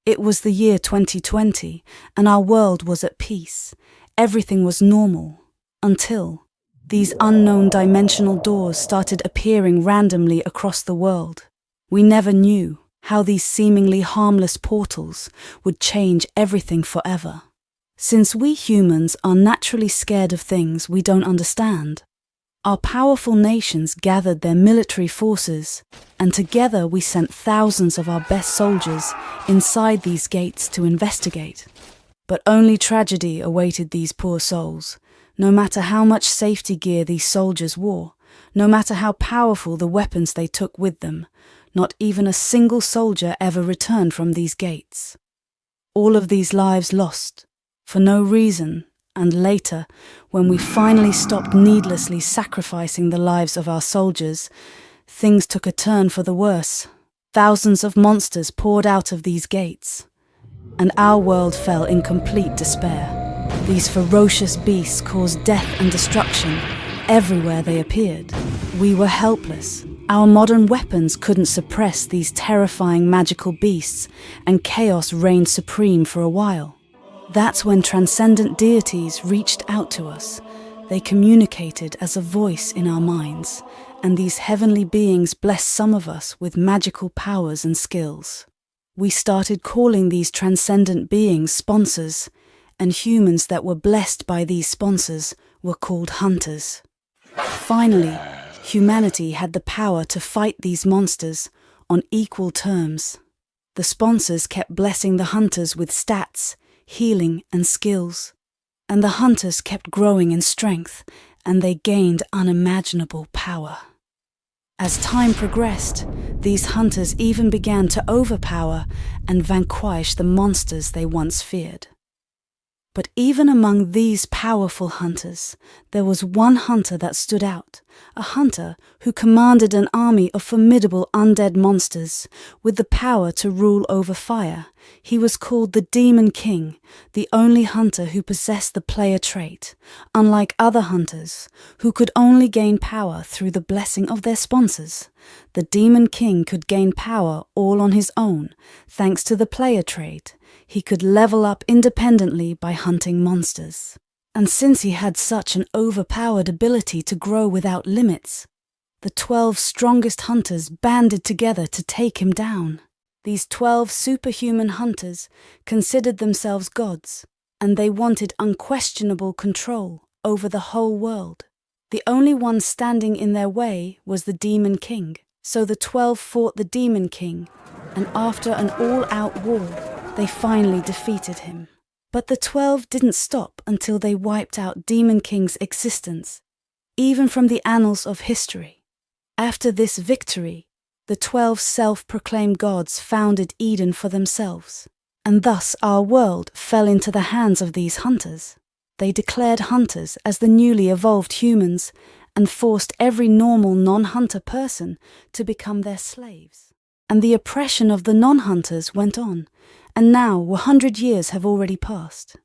It was the year 2020, and our world was at peace. Everything was normal, until these unknown dimensional doors started appearing randomly across the world. We never knew how these seemingly harmless portals would change everything forever. Since we humans are naturally scared of things we don't understand, our powerful nations gathered their military forces, and together we sent thousands of our best soldiers inside these gates to investigate. But only tragedy awaited these poor souls. No matter how much safety gear these soldiers wore, no matter how powerful the weapons they took with them, not even a single soldier ever returned from these gates. All of these lives lost, for no reason, and later, when we finally stopped needlessly sacrificing the lives of our soldiers, things took a turn for the worse. Thousands of monsters poured out of these gates, and our world fell in complete despair. These ferocious beasts caused death and destruction everywhere they appeared. We were helpless. Our modern weapons couldn't suppress these terrifying magical beasts, and chaos reigned supreme for a while. That's when transcendent deities reached out to us. They communicated as a voice in our minds, and these heavenly beings blessed some of us with magical powers and skills. We started calling these transcendent beings sponsors, and humans that were blessed by these sponsors were called hunters. Finally, humanity had the power to fight these monsters on equal terms. The sponsors kept blessing the hunters with stats, healing, and skills, and the hunters kept growing in strength, and they gained unimaginable power. As time progressed, these hunters even began to overpower and vanquish the monsters they once feared. But even among these powerful hunters, there was one hunter that stood out, a hunter who commanded an army of formidable undead monsters with the power to rule over fire. He was called the Demon King, the only hunter who possessed the player trait, unlike other hunters, who could only gain power through the blessing of their sponsors. The Demon King could gain power all on his own, thanks to the player trait. He could level up independently by hunting monsters. And since he had such an overpowered ability to grow without limits, the 12 strongest hunters banded together to take him down. These 12 superhuman hunters considered themselves gods, and they wanted unquestionable control over the whole world. The only one standing in their way was the Demon King. So the 12 fought the Demon King, and after an all-out war, they finally defeated him. But the 12 didn't stop until they wiped out Demon King's existence, even from the annals of history. After this victory, the 12 self-proclaimed gods founded Eden for themselves, and thus our world fell into the hands of these hunters. They declared hunters as the newly evolved humans and forced every normal non-hunter person to become their slaves. And the oppression of the non-hunters went on, and now 100 years have already passed.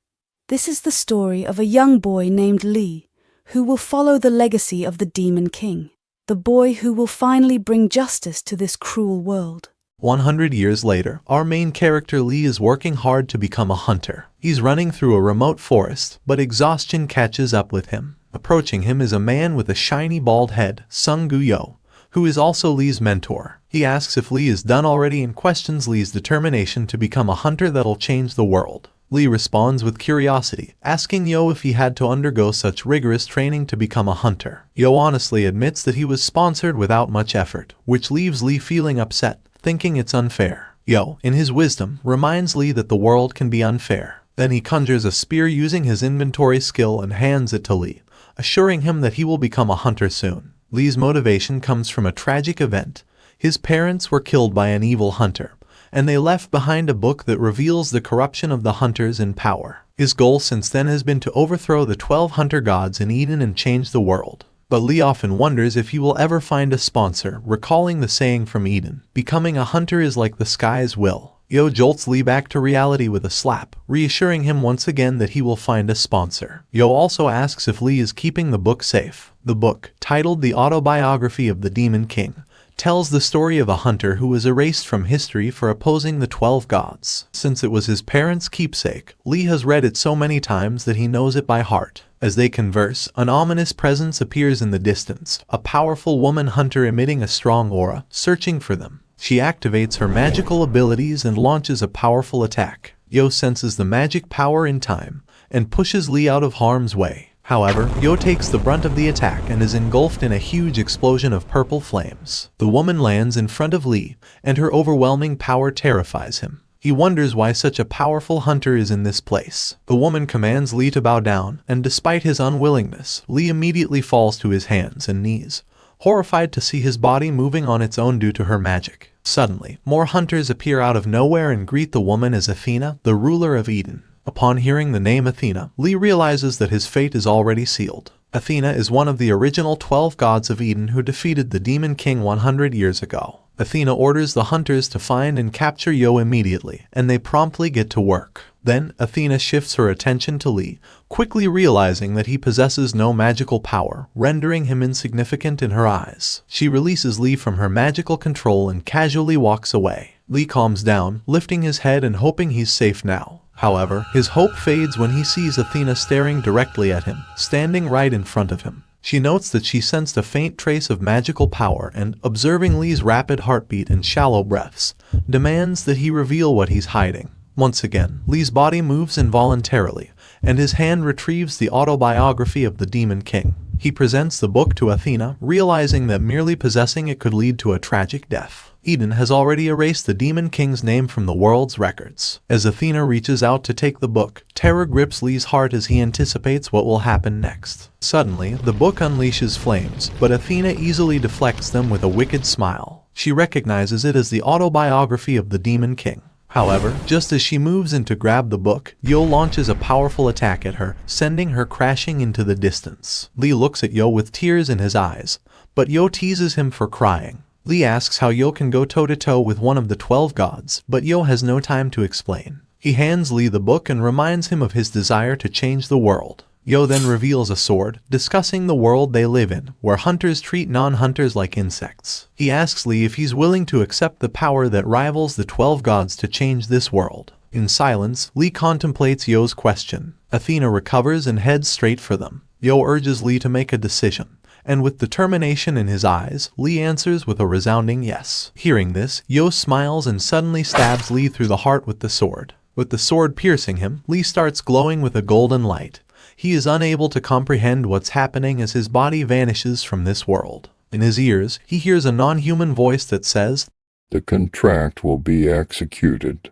This is the story of a young boy named Lee, who will follow the legacy of the Demon King, the boy who will finally bring justice to this cruel world. 100 years later, our main character Lee is working hard to become a hunter. He's running through a remote forest, but exhaustion catches up with him. Approaching him is a man with a shiny bald head, Sung Gu-yo, who is also Lee's mentor. He asks if Lee is done already and questions Lee's determination to become a hunter that'll change the world. Lee responds with curiosity, asking Yo if he had to undergo such rigorous training to become a hunter. Yo honestly admits that he was sponsored without much effort, which leaves Lee feeling upset, thinking it's unfair. Yo, in his wisdom, reminds Lee that the world can be unfair. Then he conjures a spear using his inventory skill and hands it to Lee, assuring him that he will become a hunter soon. Lee's motivation comes from a tragic event. His parents were killed by an evil hunter, and they left behind a book that reveals the corruption of the hunters in power. His goal since then has been to overthrow the 12 hunter gods in Eden and change the world. But Lee often wonders if he will ever find a sponsor, recalling the saying from Eden, "Becoming a hunter is like the sky's will." Yo jolts Lee back to reality with a slap, reassuring him once again that he will find a sponsor. Yo also asks if Lee is keeping the book safe. The book, titled The Autobiography of the Demon King, tells the story of a hunter who was erased from history for opposing the 12 gods. Since it was his parents' keepsake, Lee has read it so many times that he knows it by heart. As they converse, an ominous presence appears in the distance, a powerful woman hunter emitting a strong aura, searching for them. She activates her magical abilities and launches a powerful attack. Yo senses the magic power in time and pushes Lee out of harm's way. However, Yo takes the brunt of the attack and is engulfed in a huge explosion of purple flames. The woman lands in front of Lee, and her overwhelming power terrifies him. He wonders why such a powerful hunter is in this place. The woman commands Lee to bow down, and despite his unwillingness, Lee immediately falls to his hands and knees, horrified to see his body moving on its own due to her magic. Suddenly, more hunters appear out of nowhere and greet the woman as Athena, the ruler of Eden. Upon hearing the name Athena, Lee realizes that his fate is already sealed. Athena is one of the original 12 gods of Eden who defeated the Demon King 100 years ago. Athena orders the hunters to find and capture Yo immediately, and they promptly get to work. Then, Athena shifts her attention to Lee, quickly realizing that he possesses no magical power, rendering him insignificant in her eyes. She releases Lee from her magical control and casually walks away. Lee calms down, lifting his head and hoping he's safe now. However, his hope fades when he sees Athena staring directly at him, standing right in front of him. She notes that she sensed a faint trace of magical power and, observing Lee's rapid heartbeat and shallow breaths, demands that he reveal what he's hiding. Once again, Lee's body moves involuntarily, and his hand retrieves the autobiography of the Demon King. He presents the book to Athena, realizing that merely possessing it could lead to a tragic death. Eden has already erased the Demon King's name from the world's records. As Athena reaches out to take the book, terror grips Lee's heart as he anticipates what will happen next. Suddenly, the book unleashes flames, but Athena easily deflects them with a wicked smile. She recognizes it as the autobiography of the Demon King. However, just as she moves in to grab the book, Yo launches a powerful attack at her, sending her crashing into the distance. Lee looks at Yo with tears in his eyes, but Yo teases him for crying. Lee asks how Yo can go toe-to-toe with one of the 12 gods, but Yo has no time to explain. He hands Lee the book and reminds him of his desire to change the world. Yo then reveals a sword, discussing the world they live in, where hunters treat non-hunters like insects. He asks Lee if he's willing to accept the power that rivals the 12 gods to change this world. In silence, Lee contemplates Yo's question. Athena recovers and heads straight for them. Yo urges Lee to make a decision, and with determination in his eyes, Lee answers with a resounding yes. Hearing this, Yo smiles and suddenly stabs Lee through the heart with the sword. With the sword piercing him, Lee starts glowing with a golden light. He is unable to comprehend what's happening as his body vanishes from this world. In his ears, he hears a non-human voice that says, "The contract will be executed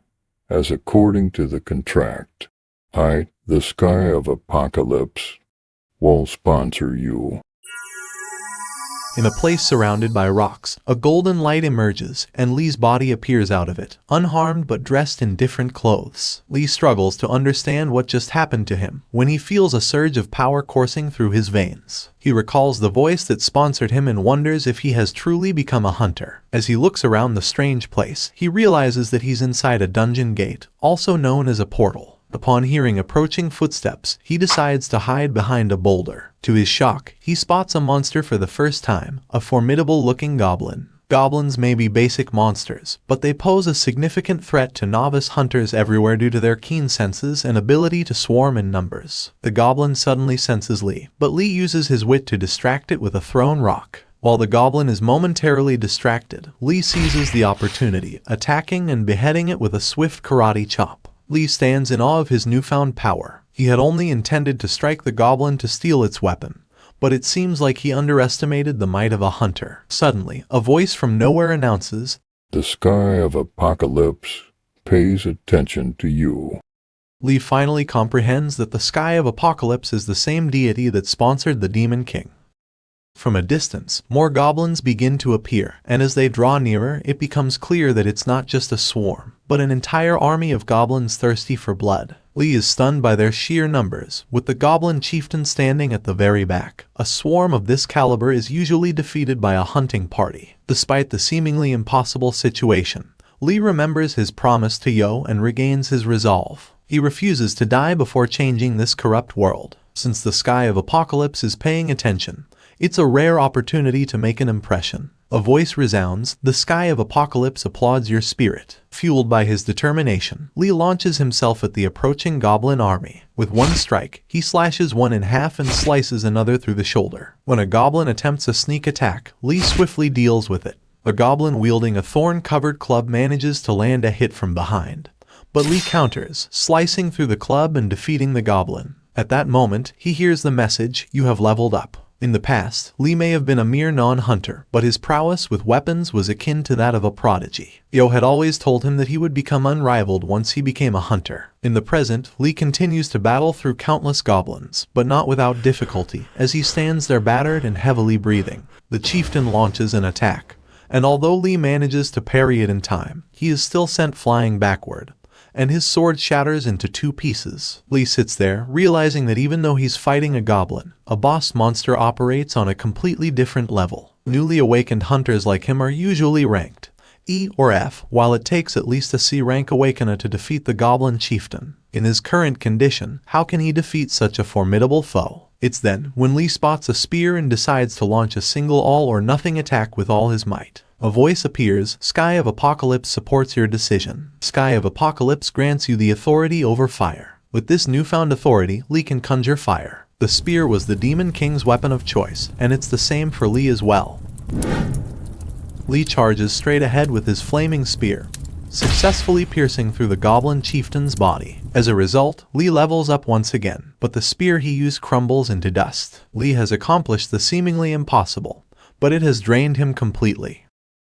as according to the contract. I, the Sky of Apocalypse, will sponsor you." In a place surrounded by rocks, a golden light emerges, and Lee's body appears out of it, unharmed but dressed in different clothes. Lee struggles to understand what just happened to him when he feels a surge of power coursing through his veins. He recalls the voice that sponsored him and wonders if he has truly become a hunter. As he looks around the strange place, he realizes that he's inside a dungeon gate, also known as a portal. Upon hearing approaching footsteps, he decides to hide behind a boulder. To his shock, he spots a monster for the first time, a formidable-looking goblin. Goblins may be basic monsters, but they pose a significant threat to novice hunters everywhere due to their keen senses and ability to swarm in numbers. The goblin suddenly senses Lee, but Lee uses his wit to distract it with a thrown rock. While the goblin is momentarily distracted, Lee seizes the opportunity, attacking and beheading it with a swift karate chop. Lee stands in awe of his newfound power. He had only intended to strike the goblin to steal its weapon, but it seems like he underestimated the might of a hunter. Suddenly, a voice from nowhere announces, "The Sky of Apocalypse pays attention to you." Lee finally comprehends that the Sky of Apocalypse is the same deity that sponsored the Demon King. From a distance, more goblins begin to appear, and as they draw nearer, it becomes clear that it's not just a swarm, but an entire army of goblins thirsty for blood. Lee is stunned by their sheer numbers, with the goblin chieftain standing at the very back. A swarm of this caliber is usually defeated by a hunting party. Despite the seemingly impossible situation, Lee remembers his promise to Yo and regains his resolve. He refuses to die before changing this corrupt world. Since the Sky of Apocalypse is paying attention, it's a rare opportunity to make an impression. A voice resounds, "The sky of apocalypse applauds your spirit." Fueled by his determination, Lee launches himself at the approaching goblin army. With one strike, he slashes one in half and slices another through the shoulder. When a goblin attempts a sneak attack, Lee swiftly deals with it. The goblin wielding a thorn-covered club manages to land a hit from behind, but Lee counters, slicing through the club and defeating the goblin. At that moment, he hears the message, "You have leveled up." In the past, Lee may have been a mere non-hunter, but his prowess with weapons was akin to that of a prodigy. Yo had always told him that he would become unrivaled once he became a hunter. In the present, Lee continues to battle through countless goblins, but not without difficulty, as he stands there battered and heavily breathing. The chieftain launches an attack, and although Lee manages to parry it in time, he is still sent flying backward, and his sword shatters into 2 pieces. Lee sits there, realizing that even though he's fighting a goblin, a boss monster operates on a completely different level. Newly awakened hunters like him are usually ranked E or F, while it takes at least a C rank awakener to defeat the goblin chieftain. In his current condition, how can he defeat such a formidable foe? It's then when Lee spots a spear and decides to launch a single all-or-nothing attack with all his might. A voice appears, "Sky of Apocalypse supports your decision." Sky of Apocalypse grants you the authority over fire. With this newfound authority, Lee can conjure fire. The spear was the Demon King's weapon of choice, and it's the same for Lee as well. Lee charges straight ahead with his flaming spear, successfully piercing through the goblin chieftain's body. As a result, Lee levels up once again, but the spear he used crumbles into dust. Lee has accomplished the seemingly impossible, but it has drained him completely.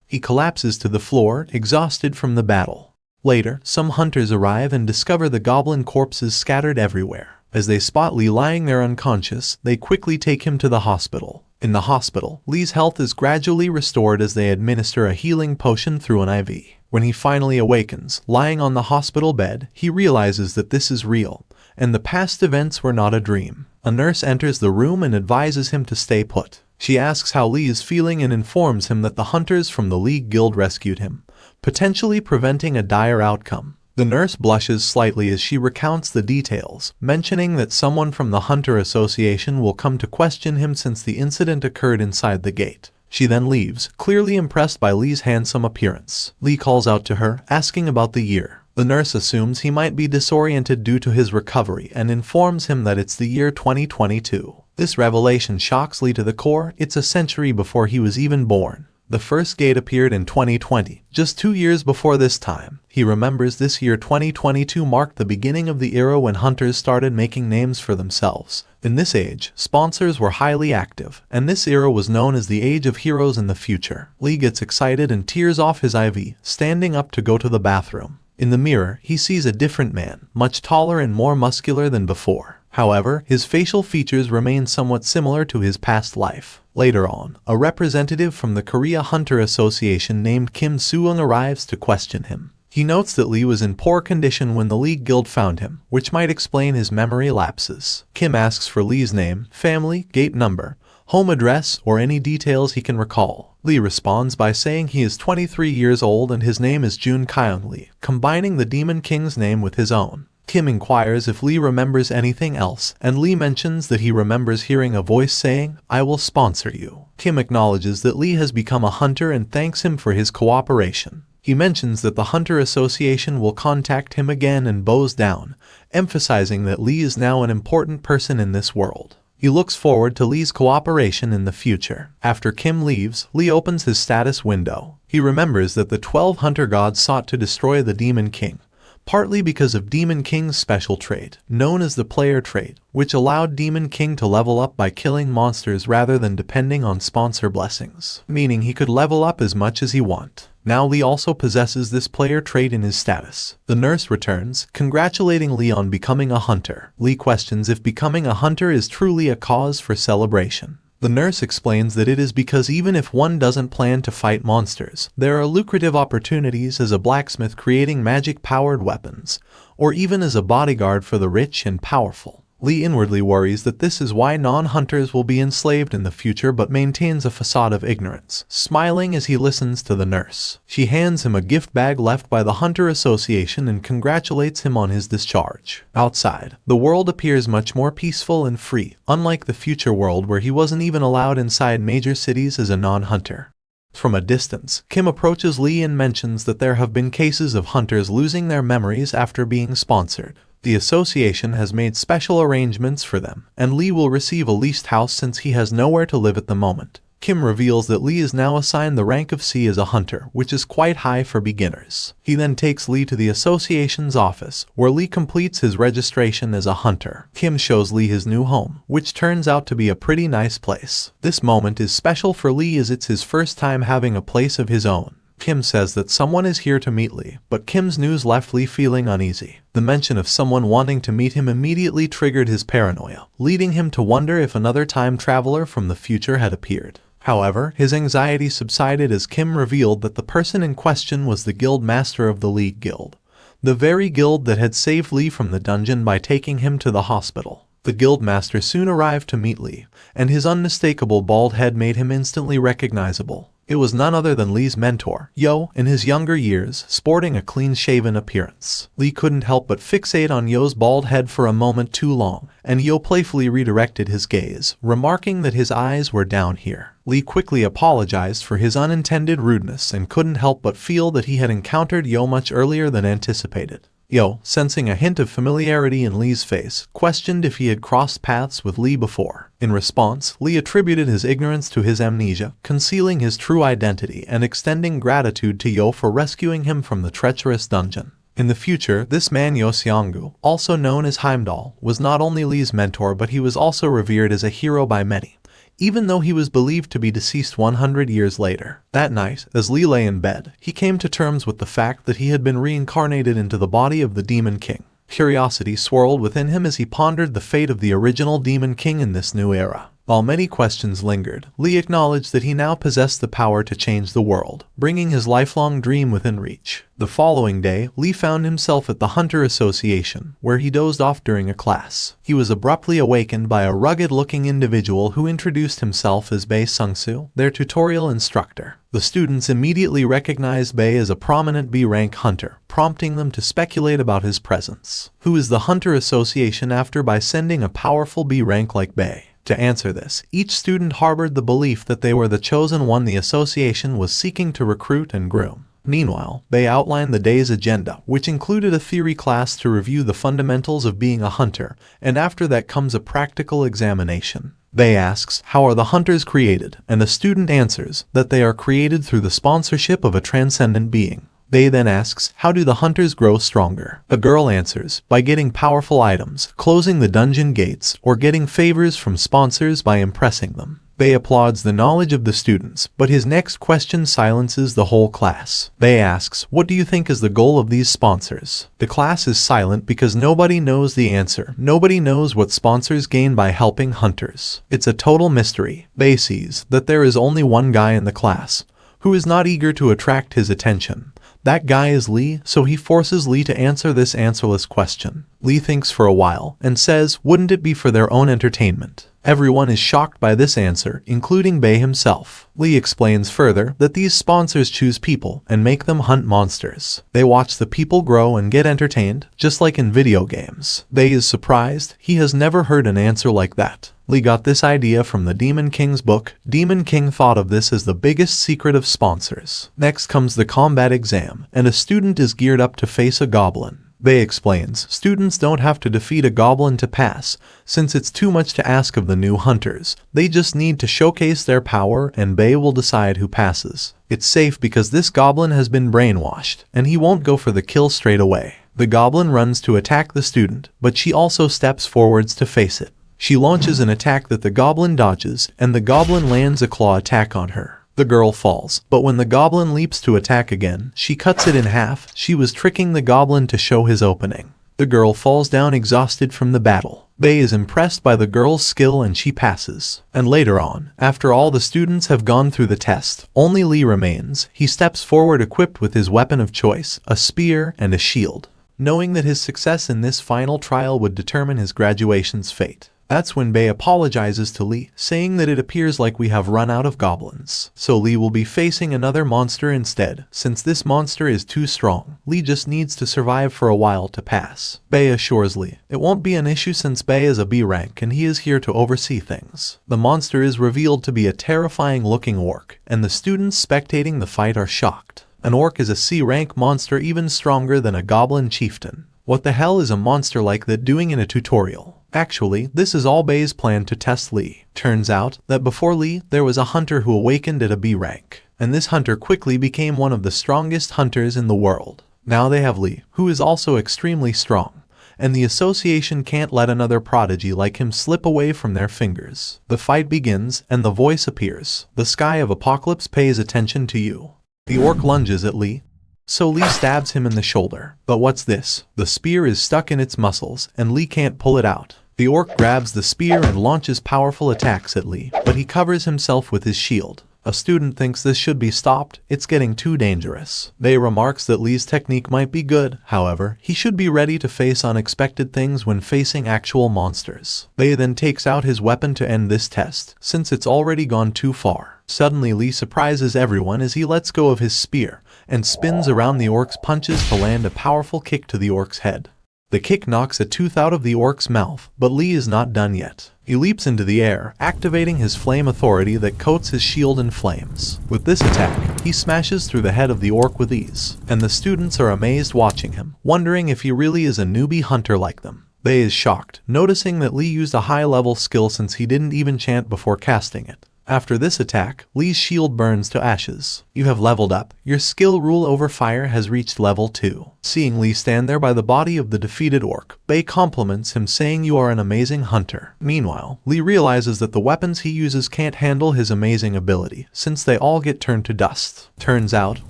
He collapses to the floor, exhausted from the battle. Later, some hunters arrive and discover the goblin corpses scattered everywhere. As they spot Lee lying there unconscious, they quickly take him to the hospital. In the hospital, Lee's health is gradually restored as they administer a healing potion through an IV. When he finally awakens, lying on the hospital bed, he realizes that this is real, and the past events were not a dream. A nurse enters the room and advises him to stay put. She asks how Lee is feeling and informs him that the hunters from the League Guild rescued him, potentially preventing a dire outcome. The nurse blushes slightly as she recounts the details, mentioning that someone from the Hunter Association will come to question him since the incident occurred inside the gate. She then leaves, clearly impressed by Lee's handsome appearance. Lee calls out to her, asking about the year. The nurse assumes he might be disoriented due to his recovery and informs him that it's the year 2022. This revelation shocks Lee to the core. It's a century before he was even born. The first gate appeared in 2020, just 2 years before this time. He remembers this year 2022 marked the beginning of the era when hunters started making names for themselves. In this age, sponsors were highly active, and this era was known as the Age of Heroes in the future. Lee gets excited and tears off his IV, standing up to go to the bathroom. In the mirror, he sees a different man, much taller and more muscular than before. However, his facial features remain somewhat similar to his past life. Later on, a representative from the Korea Hunter Association named Kim Suung arrives to question him. He notes that Lee was in poor condition when the League Guild found him, which might explain his memory lapses. Kim asks for Lee's name, family, gate number, home address, or any details he can recall. Lee responds by saying he is 23 years old and his name is Jun Kyung Lee, combining the Demon King's name with his own. Kim inquires if Lee remembers anything else, and Lee mentions that he remembers hearing a voice saying, "I will sponsor you." Kim acknowledges that Lee has become a hunter and thanks him for his cooperation. He mentions that the Hunter Association will contact him again and bows down, emphasizing that Lee is now an important person in this world. He looks forward to Lee's cooperation in the future. After Kim leaves, Lee opens his status window. He remembers that the 12 hunter gods sought to destroy the Demon King, partly because of Demon King's special trait, known as the player trait, which allowed Demon King to level up by killing monsters rather than depending on sponsor blessings, meaning he could level up as much as he want. Now Lee also possesses this player trait in his status. The nurse returns, congratulating Lee on becoming a hunter. Lee questions if becoming a hunter is truly a cause for celebration. The nurse explains that it is because even if one doesn't plan to fight monsters, there are lucrative opportunities as a blacksmith creating magic-powered weapons, or even as a bodyguard for the rich and powerful. Lee inwardly worries that this is why non-hunters will be enslaved in the future but maintains a facade of ignorance, smiling as he listens to the nurse. She hands him a gift bag left by the Hunter Association and congratulates him on his discharge. Outside, the world appears much more peaceful and free, unlike the future world where he wasn't even allowed inside major cities as a non-hunter. From a distance, Kim approaches Lee and mentions that there have been cases of hunters losing their memories after being sponsored. The association has made special arrangements for them, and Lee will receive a leased house since he has nowhere to live at the moment. Kim reveals that Lee is now assigned the rank of C as a hunter, which is quite high for beginners. He then takes Lee to the association's office, where Lee completes his registration as a hunter. Kim shows Lee his new home, which turns out to be a pretty nice place. This moment is special for Lee as it's his first time having a place of his own. Kim says that someone is here to meet Lee, but Kim's news left Lee feeling uneasy. The mention of someone wanting to meet him immediately triggered his paranoia, leading him to wonder if another time traveler from the future had appeared. However, his anxiety subsided as Kim revealed that the person in question was the guild master of the League Guild, the very guild that had saved Lee from the dungeon by taking him to the hospital. The guild master soon arrived to meet Lee, and his unmistakable bald head made him instantly recognizable. It was none other than Lee's mentor, Yo, in his younger years, sporting a clean-shaven appearance. Lee couldn't help but fixate on Yo's bald head for a moment too long, and Yo playfully redirected his gaze, remarking that his eyes were down here. Lee quickly apologized for his unintended rudeness and couldn't help but feel that he had encountered Yo much earlier than anticipated. Yo, sensing a hint of familiarity in Lee's face, questioned if he had crossed paths with Lee before. In response, Lee attributed his ignorance to his amnesia, concealing his true identity and extending gratitude to Yo for rescuing him from the treacherous dungeon. In the future, this man Yo Seonggu, also known as Heimdall, was not only Lee's mentor but he was also revered as a hero by many, even though he was believed to be deceased 100 years later. That night, as Lee lay in bed, he came to terms with the fact that he had been reincarnated into the body of the Demon King. Curiosity swirled within him as he pondered the fate of the original Demon King in this new era. While many questions lingered, Lee acknowledged that he now possessed the power to change the world, bringing his lifelong dream within reach. The following day, Lee found himself at the Hunter Association, where he dozed off during a class. He was abruptly awakened by a rugged-looking individual who introduced himself as Bae Sung-soo, their tutorial instructor. The students immediately recognized Bae as a prominent B-rank hunter, prompting them to speculate about his presence. Who is the Hunter Association after by sending a powerful B-rank like Bae? To answer this, each student harbored the belief that they were the chosen one the association was seeking to recruit and groom. Meanwhile, Bae outlined the day's agenda, which included a theory class to review the fundamentals of being a hunter, and after that comes a practical examination. Bae asks, how are the hunters created? And the student answers that they are created through the sponsorship of a transcendent being. Bae then asks, how do the hunters grow stronger? The girl answers, by getting powerful items, closing the dungeon gates, or getting favors from sponsors by impressing them. Bae applauds the knowledge of the students, but his next question silences the whole class. Bae asks, what do you think is the goal of these sponsors? The class is silent because nobody knows the answer. Nobody knows what sponsors gain by helping hunters. It's a total mystery. Bae sees that there is only one guy in the class who is not eager to attract his attention. That guy is Lee, so he forces Lee to answer this answerless question. Lee thinks for a while and says, wouldn't it be for their own entertainment? Everyone is shocked by this answer, including Bae himself. Lee explains further that these sponsors choose people and make them hunt monsters. They watch the people grow and get entertained, just like in video games. Bae is surprised. He has never heard an answer like that. Lee got this idea from the Demon King's book. Demon King thought of this as the biggest secret of sponsors. Next comes the combat exam, and a student is geared up to face a goblin. Bae explains, students don't have to defeat a goblin to pass, since it's too much to ask of the new hunters. They just need to showcase their power and Bae will decide who passes. It's safe because this goblin has been brainwashed, and he won't go for the kill straight away. The goblin runs to attack the student, but she also steps forwards to face it. She launches an attack that the goblin dodges, and the goblin lands a claw attack on her. The girl falls, but when the goblin leaps to attack again, she cuts it in half. She was tricking the goblin to show his opening. The girl falls down exhausted from the battle. Bae is impressed by the girl's skill and she passes. And later on, after all the students have gone through the test, only Lee remains. He steps forward equipped with his weapon of choice, a spear and a shield, knowing that his success in this final trial would determine his graduation's fate. That's when Bei apologizes to Lee, saying that it appears like we have run out of goblins. So Lee will be facing another monster instead. Since this monster is too strong, Lee just needs to survive for a while to pass. Bei assures Lee it won't be an issue since Bei is a B rank and he is here to oversee things. The monster is revealed to be a terrifying looking orc, and the students spectating the fight are shocked. An orc is a C rank monster even stronger than a goblin chieftain. What the hell is a monster like that doing in a tutorial? Actually, this is all Bei's plan to test Lee. Turns out that before Lee, there was a hunter who awakened at a B rank, and this hunter quickly became one of the strongest hunters in the world. Now they have Lee, who is also extremely strong, and the association can't let another prodigy like him slip away from their fingers. The fight begins, and the voice appears. The sky of Apocalypse pays attention to you. The orc lunges at Lee, so Lee stabs him in the shoulder. But what's this? The spear is stuck in its muscles, and Lee can't pull it out. The orc grabs the spear and launches powerful attacks at Lee, but he covers himself with his shield. A student thinks this should be stopped, it's getting too dangerous. Bei remarks that Lee's technique might be good, however, he should be ready to face unexpected things when facing actual monsters. Bei then takes out his weapon to end this test, since it's already gone too far. Suddenly Lee surprises everyone as he lets go of his spear, and spins around the orc's punches to land a powerful kick to the orc's head. The kick knocks a tooth out of the orc's mouth, but Lee is not done yet. He leaps into the air, activating his flame authority that coats his shield in flames. With this attack, he smashes through the head of the orc with ease, and the students are amazed watching him, wondering if he really is a newbie hunter like them. Bei is shocked, noticing that Lee used a high-level skill since he didn't even chant before casting it. After this attack, Lee's shield burns to ashes. You have leveled up. Your skill rule over fire has reached level 2. Seeing Lee stand there by the body of the defeated orc, Bei compliments him saying you are an amazing hunter. Meanwhile, Lee realizes that the weapons he uses can't handle his amazing ability, since they all get turned to dust. Turns out,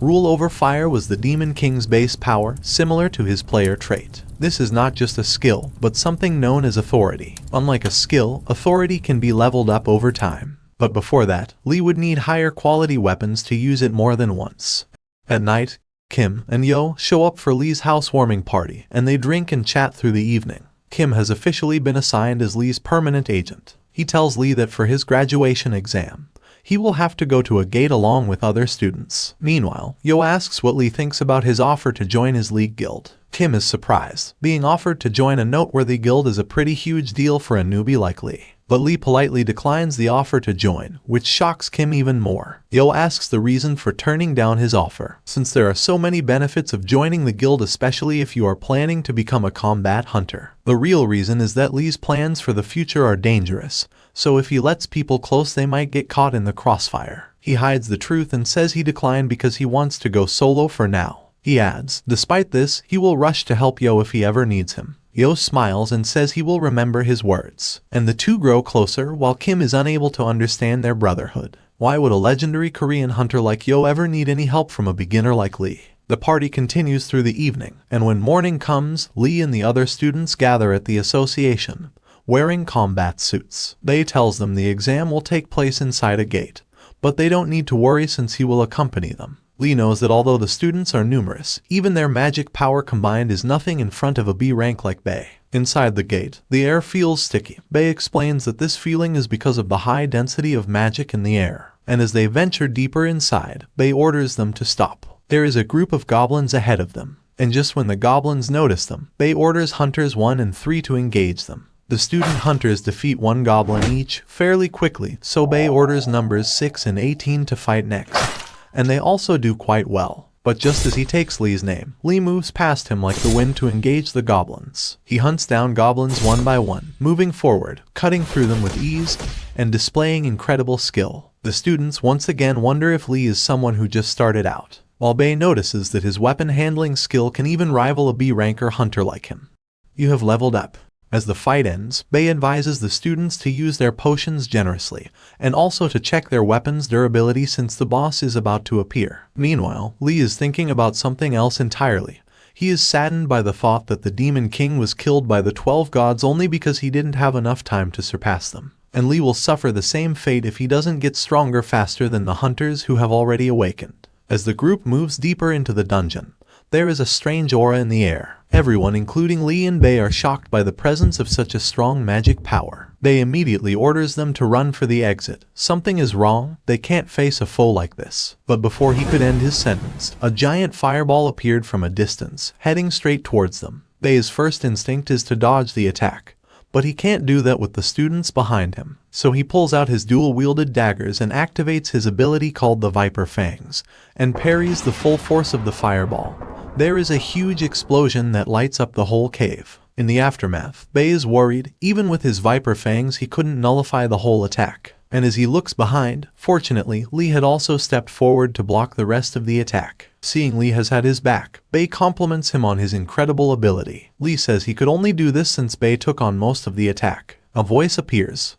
rule over fire was the Demon King's base power, similar to his player trait. This is not just a skill, but something known as authority. Unlike a skill, authority can be leveled up over time. But before that, Lee would need higher quality weapons to use it more than once. At night, Kim and Yo show up for Lee's housewarming party, and they drink and chat through the evening. Kim has officially been assigned as Lee's permanent agent. He tells Lee that for his graduation exam, he will have to go to a gate along with other students. Meanwhile, Yo asks what Lee thinks about his offer to join his league guild. Kim is surprised. Being offered to join a noteworthy guild is a pretty huge deal for a newbie like Lee. But Lee politely declines the offer to join, which shocks Kim even more. Yo asks the reason for turning down his offer, since there are so many benefits of joining the guild, especially if you are planning to become a combat hunter. The real reason is that Lee's plans for the future are dangerous, so if he lets people close they might get caught in the crossfire. He hides the truth and says he declined because he wants to go solo for now. He adds, despite this, he will rush to help Yo if he ever needs him. Yo smiles and says he will remember his words, and the two grow closer while Kim is unable to understand their brotherhood. Why would a legendary Korean hunter like Yo ever need any help from a beginner like Lee? The party continues through the evening, and when morning comes, Lee and the other students gather at the association, wearing combat suits. Bei tells them the exam will take place inside a gate, but they don't need to worry since he will accompany them. Lee knows that although the students are numerous, even their magic power combined is nothing in front of a B rank like Bei. Inside the gate, the air feels sticky. Bei explains that this feeling is because of the high density of magic in the air, and as they venture deeper inside, Bei orders them to stop. There is a group of goblins ahead of them, and just when the goblins notice them, Bei orders hunters 1 and 3 to engage them. The student hunters defeat 1 goblin each fairly quickly, so Bei orders numbers 6 and 18 to fight next. And they also do quite well. But just as he takes Lee's name, Lee moves past him like the wind to engage the goblins. He hunts down goblins one by one, moving forward, cutting through them with ease, and displaying incredible skill. The students once again wonder if Lee is someone who just started out, while Bei notices that his weapon handling skill can even rival a B-ranker hunter like him. You have leveled up. As the fight ends, Bei advises the students to use their potions generously, and also to check their weapons' durability since the boss is about to appear. Meanwhile, Lee is thinking about something else entirely. He is saddened by the thought that the Demon King was killed by the 12 gods only because he didn't have enough time to surpass them. And Lee will suffer the same fate if he doesn't get stronger faster than the hunters who have already awakened. As the group moves deeper into the dungeon, there is a strange aura in the air. Everyone, including Lee and Bei, are shocked by the presence of such a strong magic power. Bei immediately orders them to run for the exit. Something is wrong, they can't face a foe like this. But before he could end his sentence, a giant fireball appeared from a distance, heading straight towards them. Bei's first instinct is to dodge the attack, but he can't do that with the students behind him. So he pulls out his dual-wielded daggers and activates his ability called the Viper Fangs, and parries the full force of the fireball. There is a huge explosion that lights up the whole cave. In the aftermath, Bei is worried. Even with his Viper Fangs, he couldn't nullify the whole attack. And as he looks behind, fortunately, Lee had also stepped forward to block the rest of the attack. Seeing Lee has had his back, Bei compliments him on his incredible ability. Lee says he could only do this since Bei took on most of the attack. A voice appears.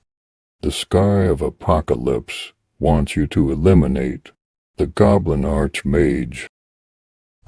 The Sky of Apocalypse wants you to eliminate the Goblin Archmage.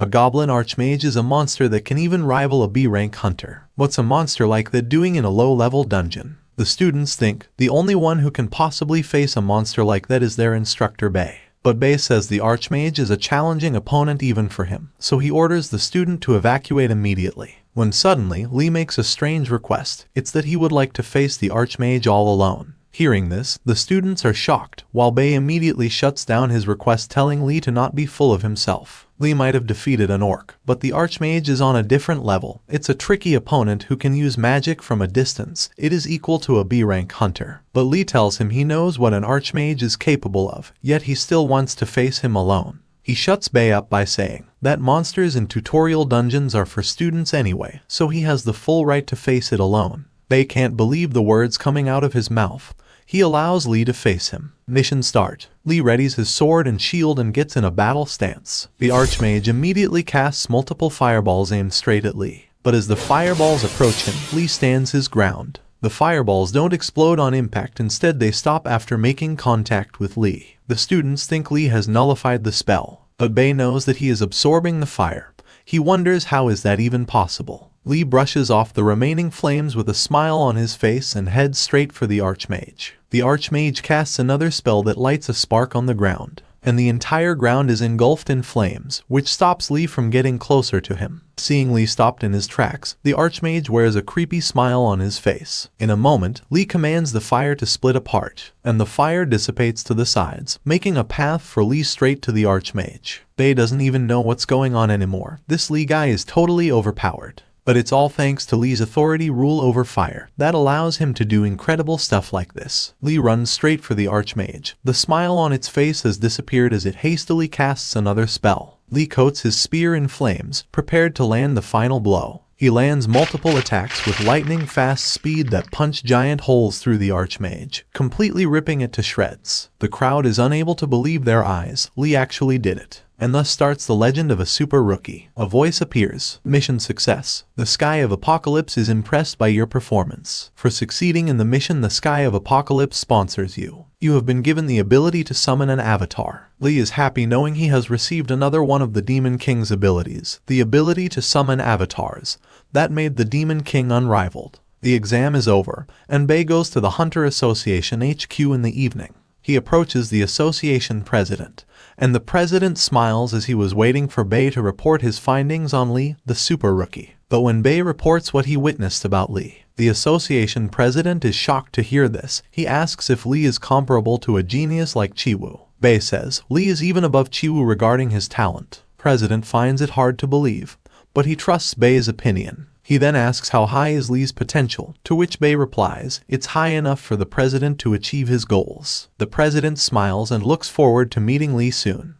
A Goblin Archmage is a monster that can even rival a B-rank hunter. What's a monster like that doing in a low-level dungeon? The students think the only one who can possibly face a monster like that is their instructor Bei. But Bei says the Archmage is a challenging opponent even for him, so he orders the student to evacuate immediately. When suddenly, Lee makes a strange request. It's that he would like to face the Archmage all alone. Hearing this, the students are shocked, while Bei immediately shuts down his request, telling Lee to not be full of himself. Lee might have defeated an orc, but the Archmage is on a different level. It's a tricky opponent who can use magic from a distance. It is equal to a B-rank hunter. But Lee tells him he knows what an Archmage is capable of, yet he still wants to face him alone. He shuts Bei up by saying that monsters in tutorial dungeons are for students anyway, so he has the full right to face it alone. Bei can't believe the words coming out of his mouth. He allows Lee to face him. Mission start. Lee readies his sword and shield and gets in a battle stance. The Archmage immediately casts multiple fireballs aimed straight at Lee. But as the fireballs approach him, Lee stands his ground. The fireballs don't explode on impact, instead they stop after making contact with Lee. The students think Lee has nullified the spell, but Bei knows that he is absorbing the fire. He wonders how is that even possible. Lee brushes off the remaining flames with a smile on his face and heads straight for the Archmage. The Archmage casts another spell that lights a spark on the ground, and the entire ground is engulfed in flames, which stops Lee from getting closer to him. Seeing Lee stopped in his tracks, the Archmage wears a creepy smile on his face. In a moment, Lee commands the fire to split apart, and the fire dissipates to the sides, making a path for Lee straight to the Archmage. Bei doesn't even know what's going on anymore. This Lee guy is totally overpowered. But it's all thanks to Lee's authority rule over fire that allows him to do incredible stuff like this. Lee runs straight for the Archmage. The smile on its face has disappeared as it hastily casts another spell. Lee coats his spear in flames, prepared to land the final blow. He lands multiple attacks with lightning-fast speed that punch giant holes through the Archmage, completely ripping it to shreds. The crowd is unable to believe their eyes. Lee actually did it. And thus starts the legend of a super rookie. A voice appears. Mission success. The Sky of Apocalypse is impressed by your performance. For succeeding in the mission, the Sky of Apocalypse sponsors you. You have been given the ability to summon an avatar. Lee is happy knowing he has received another one of the Demon King's abilities, the ability to summon avatars. That made the Demon King unrivaled. The exam is over, and Bei goes to the Hunter Association HQ in the evening. He approaches the association president, and the president smiles as he was waiting for Bei to report his findings on Lee, the super rookie. But when Bei reports what he witnessed about Lee, the association president is shocked to hear this. He asks if Lee is comparable to a genius like Chiwoo. Bei says Lee is even above Chiwoo regarding his talent. President finds it hard to believe, but he trusts Bei's opinion. He then asks how high is Lee's potential, to which Bei replies, it's high enough for the president to achieve his goals. The president smiles and looks forward to meeting Lee soon.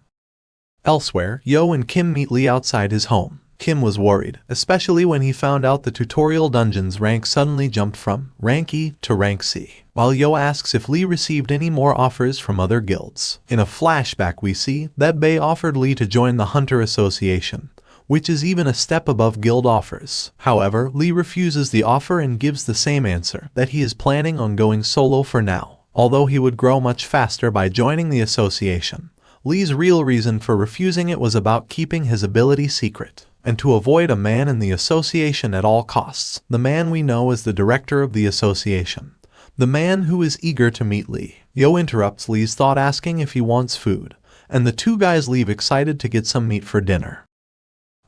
Elsewhere, Yo and Kim meet Lee outside his home. Kim was worried, especially when he found out the tutorial dungeon's rank suddenly jumped from rank E to rank C, while Yo asks if Lee received any more offers from other guilds. In a flashback we see that Bei offered Lee to join the Hunter Association, which is even a step above guild offers. However, Lee refuses the offer and gives the same answer, that he is planning on going solo for now, although he would grow much faster by joining the association. Lee's real reason for refusing it was about keeping his ability secret, and to avoid a man in the association at all costs, the man we know as the director of the association, the man who is eager to meet Lee. Yo interrupts Lee's thought asking if he wants food, and the two guys leave excited to get some meat for dinner.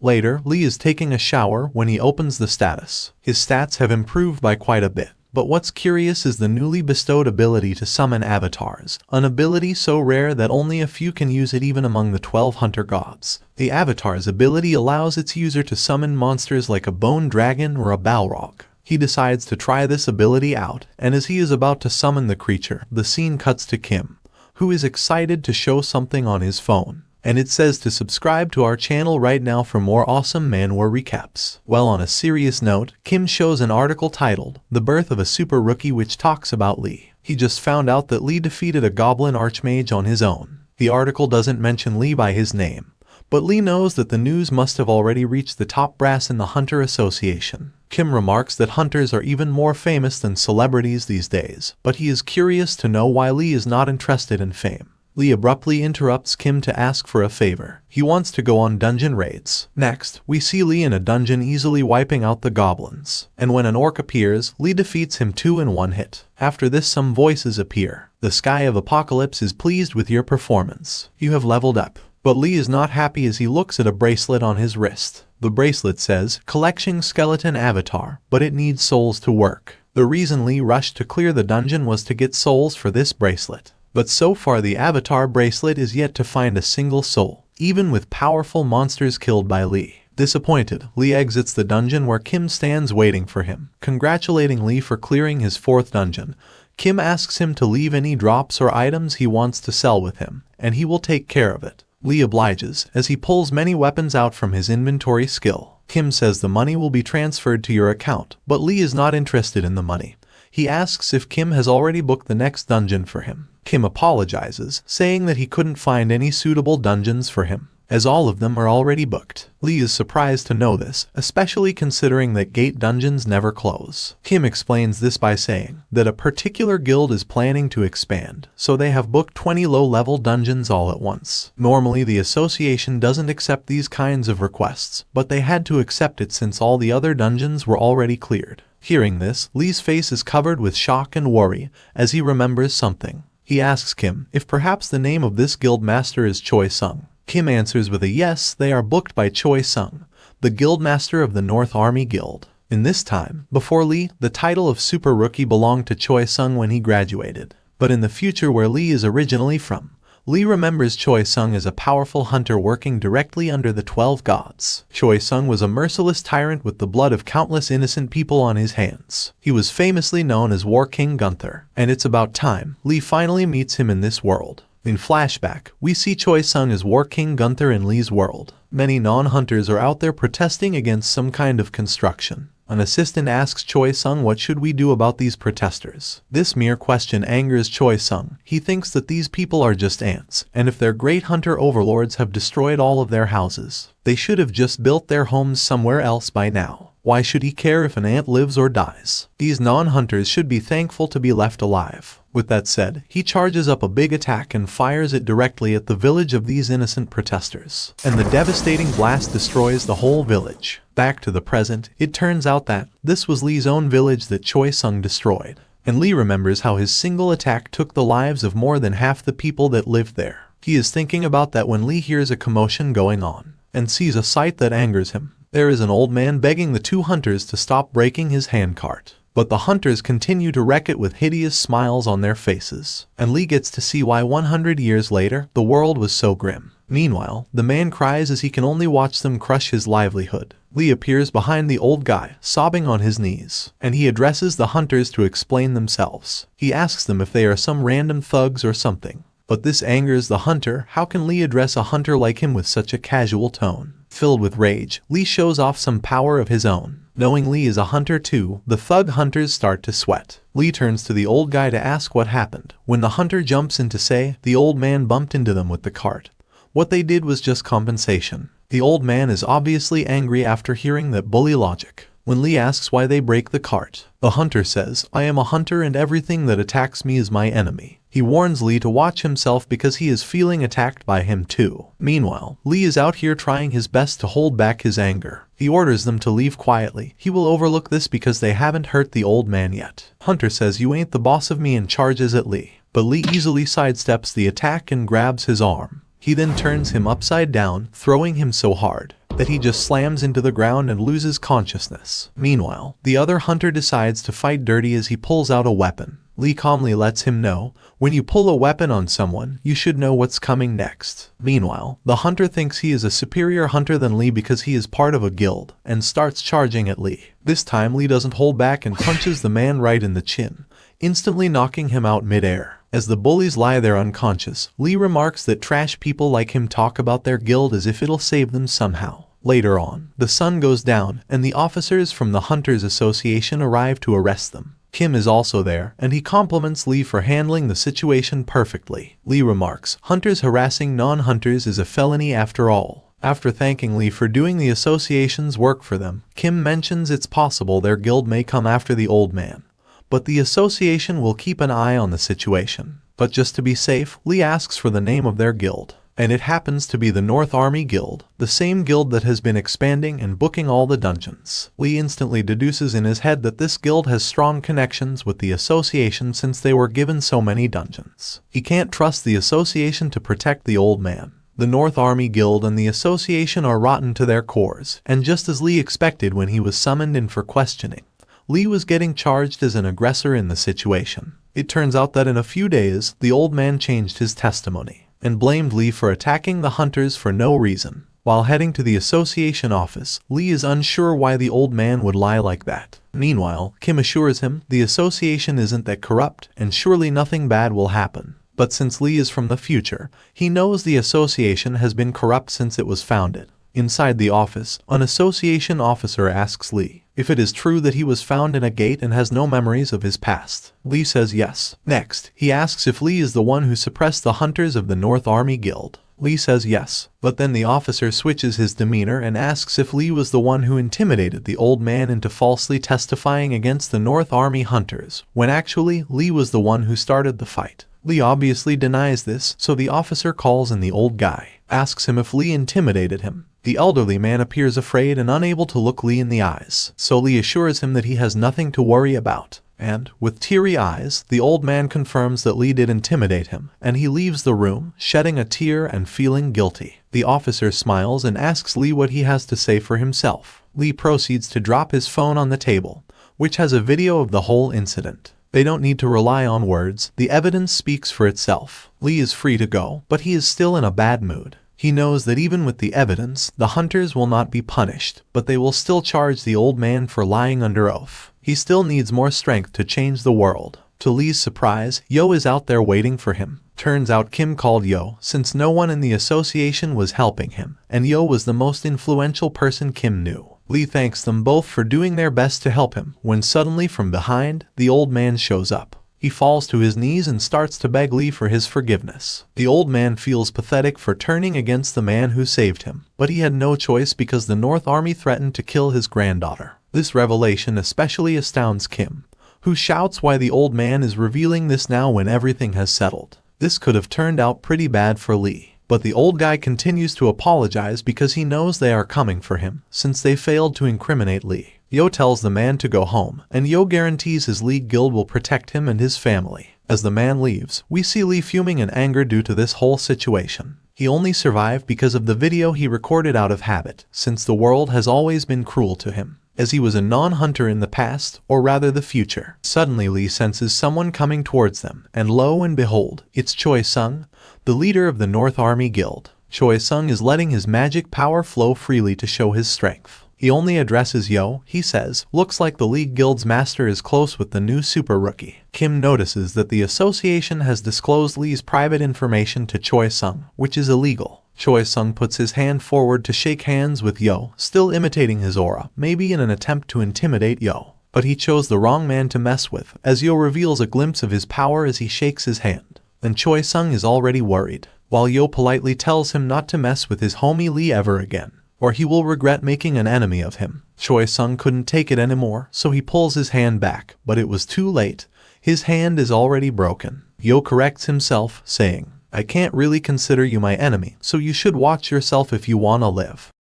Later, Lee is taking a shower when he opens the status. His stats have improved by quite a bit. But what's curious is the newly bestowed ability to summon avatars, an ability so rare that only a few can use it even among the 12 hunter gods. The avatar's ability allows its user to summon monsters like a bone dragon or a balrog. He decides to try this ability out, and as he is about to summon the creature, the scene cuts to Kim, who is excited to show something on his phone. And it says to subscribe to our channel right now for more awesome Manhwa recaps. Well, on a serious note, Kim shows an article titled, The Birth of a Super Rookie, which talks about Lee. He just found out that Lee defeated a goblin archmage on his own. The article doesn't mention Lee by his name, but Lee knows that the news must have already reached the top brass in the Hunter Association. Kim remarks that hunters are even more famous than celebrities these days, but he is curious to know why Lee is not interested in fame. Lee abruptly interrupts Kim to ask for a favor. He wants to go on dungeon raids. Next, we see Lee in a dungeon easily wiping out the goblins. And when an orc appears, Lee defeats him 2 in 1 hit. After this, some voices appear. The Sky of Apocalypse is pleased with your performance. You have leveled up. But Lee is not happy as he looks at a bracelet on his wrist. The bracelet says, Collection Skeleton Avatar, but it needs souls to work. The reason Lee rushed to clear the dungeon was to get souls for this bracelet. But so far the avatar bracelet is yet to find a single soul, even with powerful monsters killed by Lee. Disappointed, Lee exits the dungeon where Kim stands waiting for him. Congratulating Lee for clearing his 4th dungeon, Kim asks him to leave any drops or items he wants to sell with him, and he will take care of it. Lee obliges, as he pulls many weapons out from his inventory skill. Kim says the money will be transferred to your account, but Lee is not interested in the money. He asks if Kim has already booked the next dungeon for him. Kim apologizes, saying that he couldn't find any suitable dungeons for him, as all of them are already booked. Lee is surprised to know this, especially considering that gate dungeons never close. Kim explains this by saying that a particular guild is planning to expand, so they have booked 20 low-level dungeons all at once. Normally, the association doesn't accept these kinds of requests, but they had to accept it since all the other dungeons were already cleared. Hearing this, Lee's face is covered with shock and worry as he remembers something. He asks Kim if perhaps the name of this guild master is Choi Sung. Kim answers with a yes, they are booked by Choi Sung, the guild master of the North Army Guild. In this time, before Lee, the title of Super Rookie belonged to Choi Sung when he graduated. But in the future where Lee is originally from, Lee remembers Choi Sung as a powerful hunter working directly under the 12 gods. Choi Sung was a merciless tyrant with the blood of countless innocent people on his hands. He was famously known as War King Gunther, and it's about time Lee finally meets him in this world. In flashback, we see Choi Sung as War King Gunther in Lee's world. Many non-hunters are out there protesting against some kind of construction. An assistant asks Choi Sung what should we do about these protesters. This mere question angers Choi Sung. He thinks that these people are just ants, and if their great hunter overlords have destroyed all of their houses, they should have just built their homes somewhere else by now. Why should he care if an ant lives or dies? These non-hunters should be thankful to be left alive. With that said, he charges up a big attack and fires it directly at the village of these innocent protesters. And the devastating blast destroys the whole village. Back to the present, it turns out that this was Lee's own village that Choi Sung destroyed. And Lee remembers how his single attack took the lives of more than half the people that lived there. He is thinking about that when Lee hears a commotion going on, and sees a sight that angers him. There is an old man begging the 2 hunters to stop breaking his handcart. But the hunters continue to wreck it with hideous smiles on their faces. And Lee gets to see why 100 years later, the world was so grim. Meanwhile, the man cries as he can only watch them crush his livelihood. Lee appears behind the old guy, sobbing on his knees, and he addresses the hunters to explain themselves. He asks them if they are some random thugs or something. But this angers the hunter. How can Lee address a hunter like him with such a casual tone? Filled with rage, Lee shows off some power of his own. Knowing Lee is a hunter too, the thug hunters start to sweat. Lee turns to the old guy to ask what happened. When the hunter jumps in to say, the old man bumped into them with the cart. What they did was just compensation. The old man is obviously angry after hearing that bully logic. When Lee asks why they break the cart, the hunter says, I am a hunter and everything that attacks me is my enemy. He warns Lee to watch himself because he is feeling attacked by him too. Meanwhile, Lee is out here trying his best to hold back his anger. He orders them to leave quietly. He will overlook this because they haven't hurt the old man yet. Hunter says you ain't the boss of me and charges at Lee. But Lee easily sidesteps the attack and grabs his arm. He then turns him upside down, throwing him so hard that he just slams into the ground and loses consciousness. Meanwhile, the other hunter decides to fight dirty as he pulls out a weapon. Lee calmly lets him know, when you pull a weapon on someone, you should know what's coming next. Meanwhile, the hunter thinks he is a superior hunter than Lee because he is part of a guild, and starts charging at Lee. This time Lee doesn't hold back and punches the man right in the chin, instantly knocking him out mid-air. As the bullies lie there unconscious, Lee remarks that trash people like him talk about their guild as if it'll save them somehow. Later on, the sun goes down, and the officers from the Hunters Association arrive to arrest them. Kim is also there, and he compliments Lee for handling the situation perfectly. Lee remarks, hunters harassing non-hunters is a felony after all. After thanking Lee for doing the association's work for them, Kim mentions it's possible their guild may come after the old man, but the association will keep an eye on the situation. But just to be safe, Lee asks for the name of their guild. And it happens to be the North Army Guild, the same guild that has been expanding and booking all the dungeons. Lee instantly deduces in his head that this guild has strong connections with the association since they were given so many dungeons. He can't trust the association to protect the old man. The North Army Guild and the association are rotten to their cores, and just as Lee expected when he was summoned in for questioning, Lee was getting charged as an aggressor in the situation. It turns out that in a few days, the old man changed his testimony and blamed Lee for attacking the hunters for no reason. While heading to the association office, Lee is unsure why the old man would lie like that. Meanwhile, Kim assures him the association isn't that corrupt and surely nothing bad will happen. But since Lee is from the future, he knows the association has been corrupt since it was founded. Inside the office, an association officer asks Lee if it is true that he was found in a gate and has no memories of his past. Lee says yes. Next, he asks if Lee is the one who suppressed the hunters of the North Army Guild. Lee says yes, but then the officer switches his demeanor and asks if Lee was the one who intimidated the old man into falsely testifying against the North Army hunters, when actually Lee was the one who started the fight. Lee obviously denies this, so the officer calls in the old guy, asks him if Lee intimidated him. The elderly man appears afraid and unable to look Lee in the eyes, so Lee assures him that he has nothing to worry about. And, with teary eyes, the old man confirms that Lee did intimidate him, and he leaves the room, shedding a tear and feeling guilty. The officer smiles and asks Lee what he has to say for himself. Lee proceeds to drop his phone on the table, which has a video of the whole incident. They don't need to rely on words, the evidence speaks for itself. Lee is free to go, but he is still in a bad mood. He knows that even with the evidence, the hunters will not be punished, but they will still charge the old man for lying under oath. He still needs more strength to change the world. To Lee's surprise, Yo is out there waiting for him. Turns out Kim called Yo since no one in the association was helping him, and Yo was the most influential person Kim knew. Lee thanks them both for doing their best to help him, when suddenly from behind, the old man shows up. He falls to his knees and starts to beg Lee for his forgiveness. The old man feels pathetic for turning against the man who saved him, but he had no choice because the North Army threatened to kill his granddaughter. This revelation especially astounds Kim, who shouts why the old man is revealing this now when everything has settled. This could have turned out pretty bad for Lee. But the old guy continues to apologize because he knows they are coming for him, since they failed to incriminate Lee. Yo tells the man to go home, and Yo guarantees his League guild will protect him and his family. As the man leaves, we see Lee fuming in anger due to this whole situation. He only survived because of the video he recorded out of habit, since the world has always been cruel to him, as he was a non-hunter in the past, or rather the future. Suddenly Lee senses someone coming towards them, and lo and behold, it's Choi Sung, the leader of the North Army Guild. Choi Sung is letting his magic power flow freely to show his strength. He only addresses Yo. He says, looks like the League Guild's master is close with the new super rookie. Kim notices that the association has disclosed Lee's private information to Choi Sung, which is illegal. Choi Sung puts his hand forward to shake hands with Yo, still imitating his aura, maybe in an attempt to intimidate Yo. But he chose the wrong man to mess with, as Yo reveals a glimpse of his power as he shakes his hand. Then Choi Sung is already worried, while Yo politely tells him not to mess with his homie Lee ever again, or he will regret making an enemy of him. Choi Sung couldn't take it anymore, so he pulls his hand back, but it was too late. His hand is already broken. Yo corrects himself, saying, I can't really consider you my enemy, so you should watch yourself if you wanna live.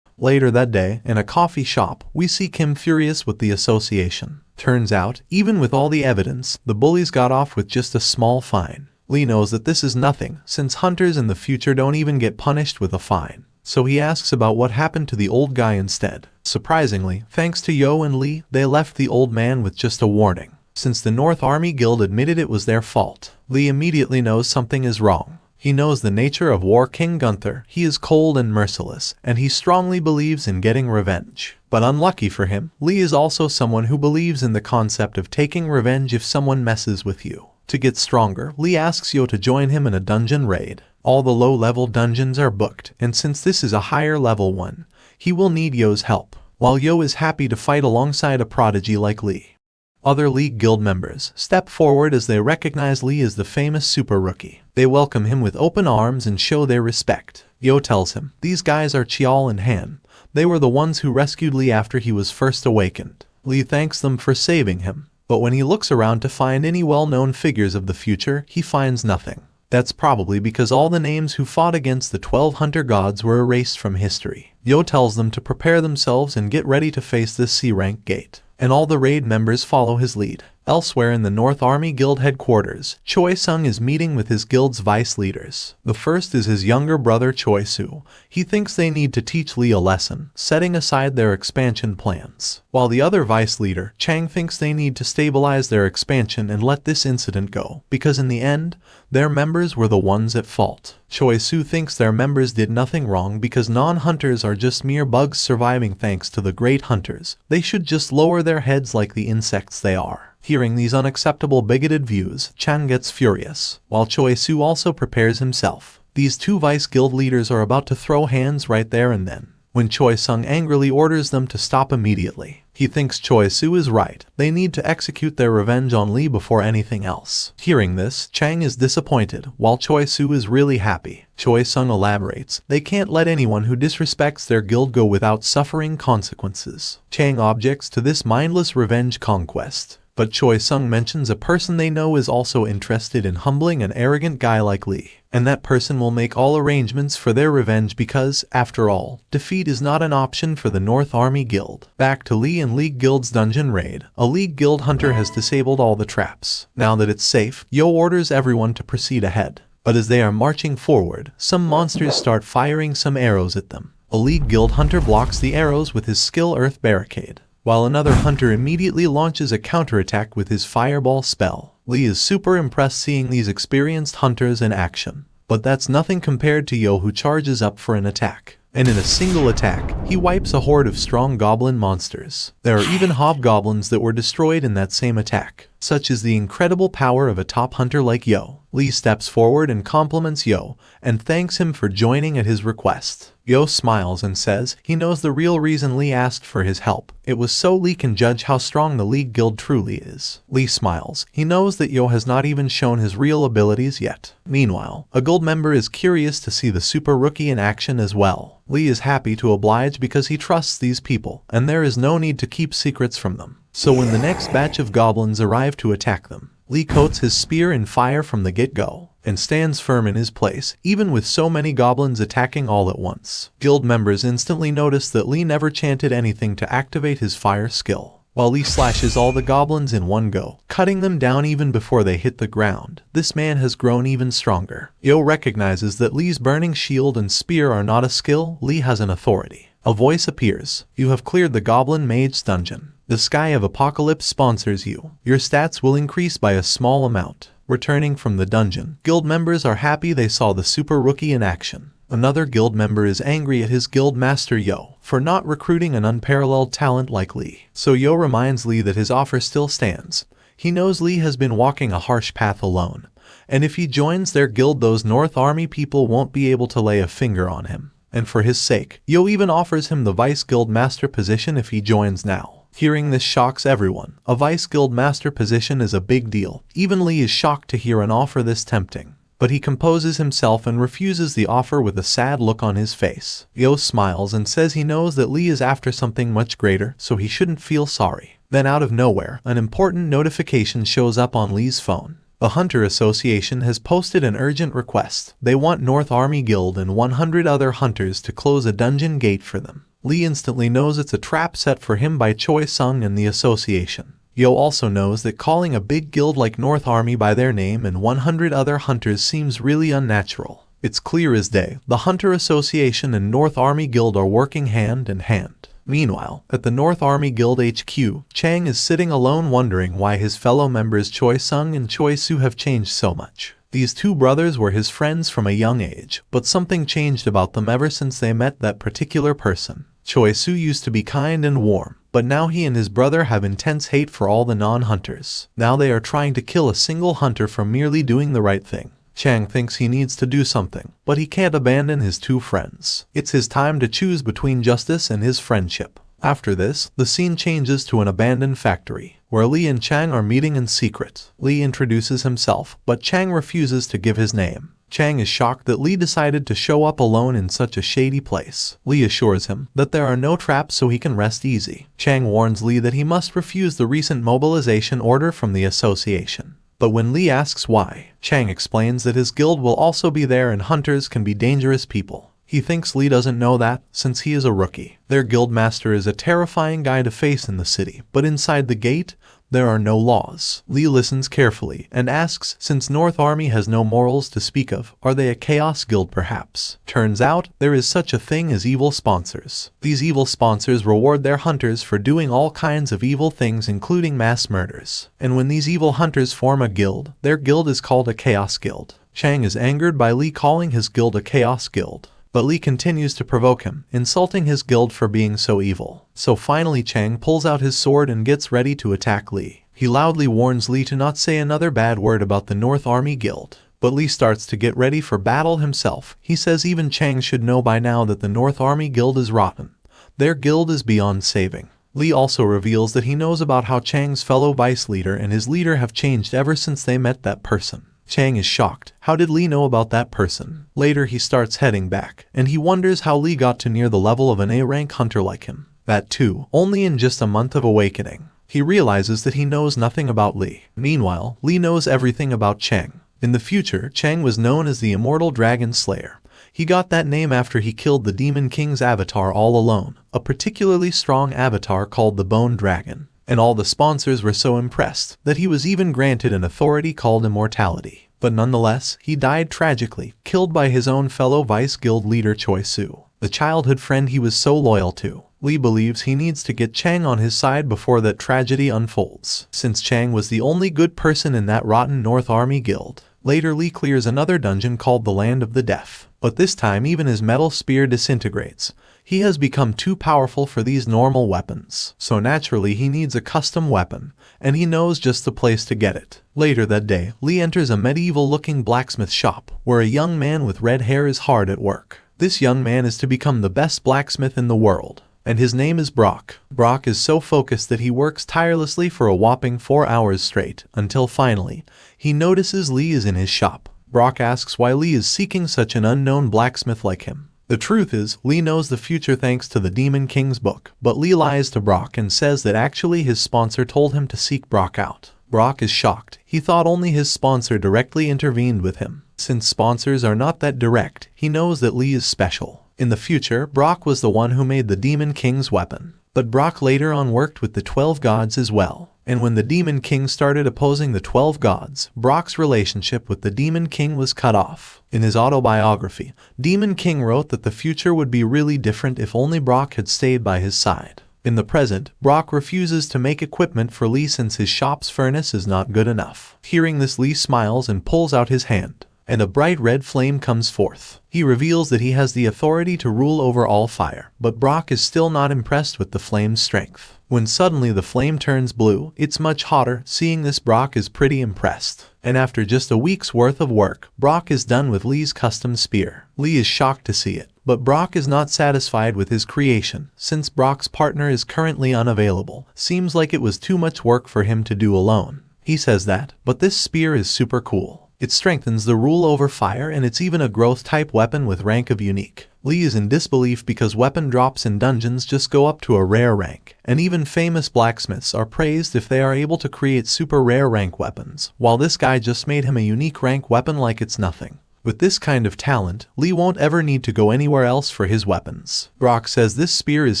Later that day, in a coffee shop, we see Kim furious with the association. Turns out, even with all the evidence, the bullies got off with just a small fine. Lee knows that this is nothing, since hunters in the future don't even get punished with a fine. So he asks about what happened to the old guy instead. Surprisingly, thanks to Yo and Lee, they left the old man with just a warning. Since the North Army Guild admitted it was their fault, Lee immediately knows something is wrong. He knows the nature of War King Gunther. He is cold and merciless, and he strongly believes in getting revenge. But unlucky for him, Lee is also someone who believes in the concept of taking revenge if someone messes with you. To get stronger, Lee asks Yo to join him in a dungeon raid. All the low-level dungeons are booked, and since this is a higher level one, he will need Yo's help, while Yo is happy to fight alongside a prodigy like Lee. Other League Guild members step forward as they recognize Lee as the famous super rookie. They welcome him with open arms and show their respect. Yo tells him, these guys are Chial and Han. They were the ones who rescued Lee after he was first awakened. Lee thanks them for saving him, but when he looks around to find any well-known figures of the future, he finds nothing. That's probably because all the names who fought against the 12 hunter gods were erased from history. Yo tells them to prepare themselves and get ready to face this C-rank gate, and all the raid members follow his lead. Elsewhere in the North Army Guild headquarters, Choi Sung is meeting with his guild's vice leaders. The first is his younger brother Choi Soo. He thinks they need to teach Lee a lesson, setting aside their expansion plans. While the other vice leader, Chang, thinks they need to stabilize their expansion and let this incident go, because in the end, their members were the ones at fault. Choi Soo thinks their members did nothing wrong because non-hunters are just mere bugs surviving thanks to the great hunters. They should just lower their heads like the insects they are. Hearing these unacceptable bigoted views, Chang gets furious, while Choi Soo also prepares himself. These two vice guild leaders are about to throw hands right there and then, when Choi Sung angrily orders them to stop immediately. He thinks Choi Soo is right. They need to execute their revenge on Lee before anything else. Hearing this, Chang is disappointed, while Choi Soo is really happy. Choi Sung elaborates, they can't let anyone who disrespects their guild go without suffering consequences. Chang objects to this mindless revenge conquest, but Choi Sung mentions a person they know is also interested in humbling an arrogant guy like Lee, and that person will make all arrangements for their revenge because, after all, defeat is not an option for the North Army Guild. Back to Lee and League Guild's dungeon raid. A League Guild hunter has disabled all the traps. Now that it's safe, Yo orders everyone to proceed ahead. But as they are marching forward, some monsters start firing some arrows at them. A League Guild hunter blocks the arrows with his skill Earth Barricade, while another hunter immediately launches a counterattack with his Fireball spell. Lee is super impressed seeing these experienced hunters in action, but that's nothing compared to Yo, who charges up for an attack. And in a single attack, he wipes a horde of strong goblin monsters. There are even hobgoblins that were destroyed in that same attack. Such is the incredible power of a top hunter like Yo. Lee steps forward and compliments Yo, and thanks him for joining at his request. Yo smiles and says he knows the real reason Lee asked for his help. It was so Lee can judge how strong the League Guild truly is. Lee smiles. He knows that Yo has not even shown his real abilities yet. Meanwhile, a guild member is curious to see the super rookie in action as well. Lee is happy to oblige because he trusts these people, and there is no need to keep secrets from them. So when the next batch of goblins arrive to attack them, Lee coats his spear in fire from the get-go, and stands firm in his place, even with so many goblins attacking all at once. Guild members instantly notice that Lee never chanted anything to activate his fire skill, while Lee slashes all the goblins in one go, cutting them down even before they hit the ground. This man has grown even stronger. Yo recognizes that Lee's burning shield and spear are not a skill. Lee has an authority. A voice appears. You have cleared the Goblin Mage's dungeon. The Sky of Apocalypse sponsors you. Your stats will increase by a small amount. Returning from the dungeon, guild members are happy they saw the super rookie in action. Another guild member is angry at his guild master Yo for not recruiting an unparalleled talent like Lee. So Yo reminds Lee that his offer still stands. He knows Lee has been walking a harsh path alone, and if he joins their guild, those North Army people won't be able to lay a finger on him. And for his sake, Yo even offers him the Vice Guild Master position if he joins now. Hearing this shocks everyone. A Vice Guild Master position is a big deal. Even Lee is shocked to hear an offer this tempting. But he composes himself and refuses the offer with a sad look on his face. Yo smiles and says he knows that Lee is after something much greater, so he shouldn't feel sorry. Then out of nowhere, an important notification shows up on Lee's phone. The Hunter Association has posted an urgent request. They want North Army Guild and 100 other hunters to close a dungeon gate for them. Lee instantly knows it's a trap set for him by Choi Sung and the association. Yo also knows that calling a big guild like North Army by their name and 100 other hunters seems really unnatural. It's clear as day, the Hunter Association and North Army Guild are working hand in hand. Meanwhile, at the North Army Guild HQ, Chang is sitting alone wondering why his fellow members Choi Sung and Choi Soo have changed so much. These two brothers were his friends from a young age, but something changed about them ever since they met that particular person. Choi Soo used to be kind and warm, but now he and his brother have intense hate for all the non-hunters. Now they are trying to kill a single hunter for merely doing the right thing. Chang thinks he needs to do something, but he can't abandon his two friends. It's his time to choose between justice and his friendship. After this, the scene changes to an abandoned factory, where Lee and Chang are meeting in secret. Lee introduces himself, but Chang refuses to give his name. Chang is shocked that Lee decided to show up alone in such a shady place. Lee assures him that there are no traps so he can rest easy. Chang warns Lee that he must refuse the recent mobilization order from the association. But when Lee asks why, Chang explains that his guild will also be there and hunters can be dangerous people. He thinks Lee doesn't know that, since he is a rookie. Their guild master is a terrifying guy to face in the city, but inside the gate, there are no laws. Lee listens carefully and asks, since North Army has no morals to speak of, are they a chaos guild perhaps? Turns out, there is such a thing as evil sponsors. These evil sponsors reward their hunters for doing all kinds of evil things including mass murders. And when these evil hunters form a guild, their guild is called a chaos guild. Chang is angered by Lee calling his guild a chaos guild. But Lee continues to provoke him, insulting his guild for being so evil. So finally Chang pulls out his sword and gets ready to attack Lee. He loudly warns Lee to not say another bad word about the North Army Guild. But Lee starts to get ready for battle himself. He says even Chang should know by now that the North Army Guild is rotten. Their guild is beyond saving. Lee also reveals that he knows about how Chang's fellow vice leader and his leader have changed ever since they met that person. Chang is shocked. How did Lee know about that person? Later he starts heading back, and he wonders how Lee got to near the level of an A-rank hunter like him. That too, only in just a month of awakening. He realizes that he knows nothing about Lee. Meanwhile, Lee knows everything about Chang. In the future, Chang was known as the Immortal Dragon Slayer. He got that name after he killed the Demon King's avatar all alone, a particularly strong avatar called the Bone Dragon. And all the sponsors were so impressed that he was even granted an authority called immortality. But nonetheless, he died tragically, killed by his own fellow Vice Guild leader Choi Soo, the childhood friend he was so loyal to. Lee believes he needs to get Chang on his side before that tragedy unfolds, since Chang was the only good person in that rotten North Army Guild. Later Lee clears another dungeon called the Land of the Deaf, but this time even his metal spear disintegrates. He has become too powerful for these normal weapons, so naturally he needs a custom weapon, and he knows just the place to get it. Later that day, Lee enters a medieval-looking blacksmith shop, where a young man with red hair is hard at work. This young man is to become the best blacksmith in the world, and his name is Brock. Brock is so focused that he works tirelessly for a whopping 4 hours straight, until finally, he notices Lee is in his shop. Brock asks why Lee is seeking such an unknown blacksmith like him. The truth is, Lee knows the future thanks to the Demon King's book, but Lee lies to Brock and says that actually his sponsor told him to seek Brock out. Brock is shocked. He thought only his sponsor directly intervened with him. Since sponsors are not that direct, he knows that Lee is special. In the future, Brock was the one who made the Demon King's weapon. But Brock later on worked with the 12 gods as well. And when the Demon King started opposing the 12 gods, Brock's relationship with the Demon King was cut off. In his autobiography, Demon King wrote that the future would be really different if only Brock had stayed by his side. In the present, Brock refuses to make equipment for Lee since his shop's furnace is not good enough. Hearing this, Lee smiles and pulls out his hand, and a bright red flame comes forth. He reveals that he has the authority to rule over all fire, but Brock is still not impressed with the flame's strength. When suddenly the flame turns blue, it's much hotter. Seeing this, Brock is pretty impressed. And after just a week's worth of work, Brock is done with Lee's custom spear. Lee is shocked to see it, but Brock is not satisfied with his creation. Since Brock's partner is currently unavailable, seems like it was too much work for him to do alone. He says that, but this spear is super cool. It strengthens the rule over fire, and it's even a growth-type weapon with rank of unique. Lee is in disbelief because weapon drops in dungeons just go up to a rare rank, and even famous blacksmiths are praised if they are able to create super rare rank weapons, while this guy just made him a unique rank weapon like it's nothing. With this kind of talent, Lee won't ever need to go anywhere else for his weapons. Brock says this spear is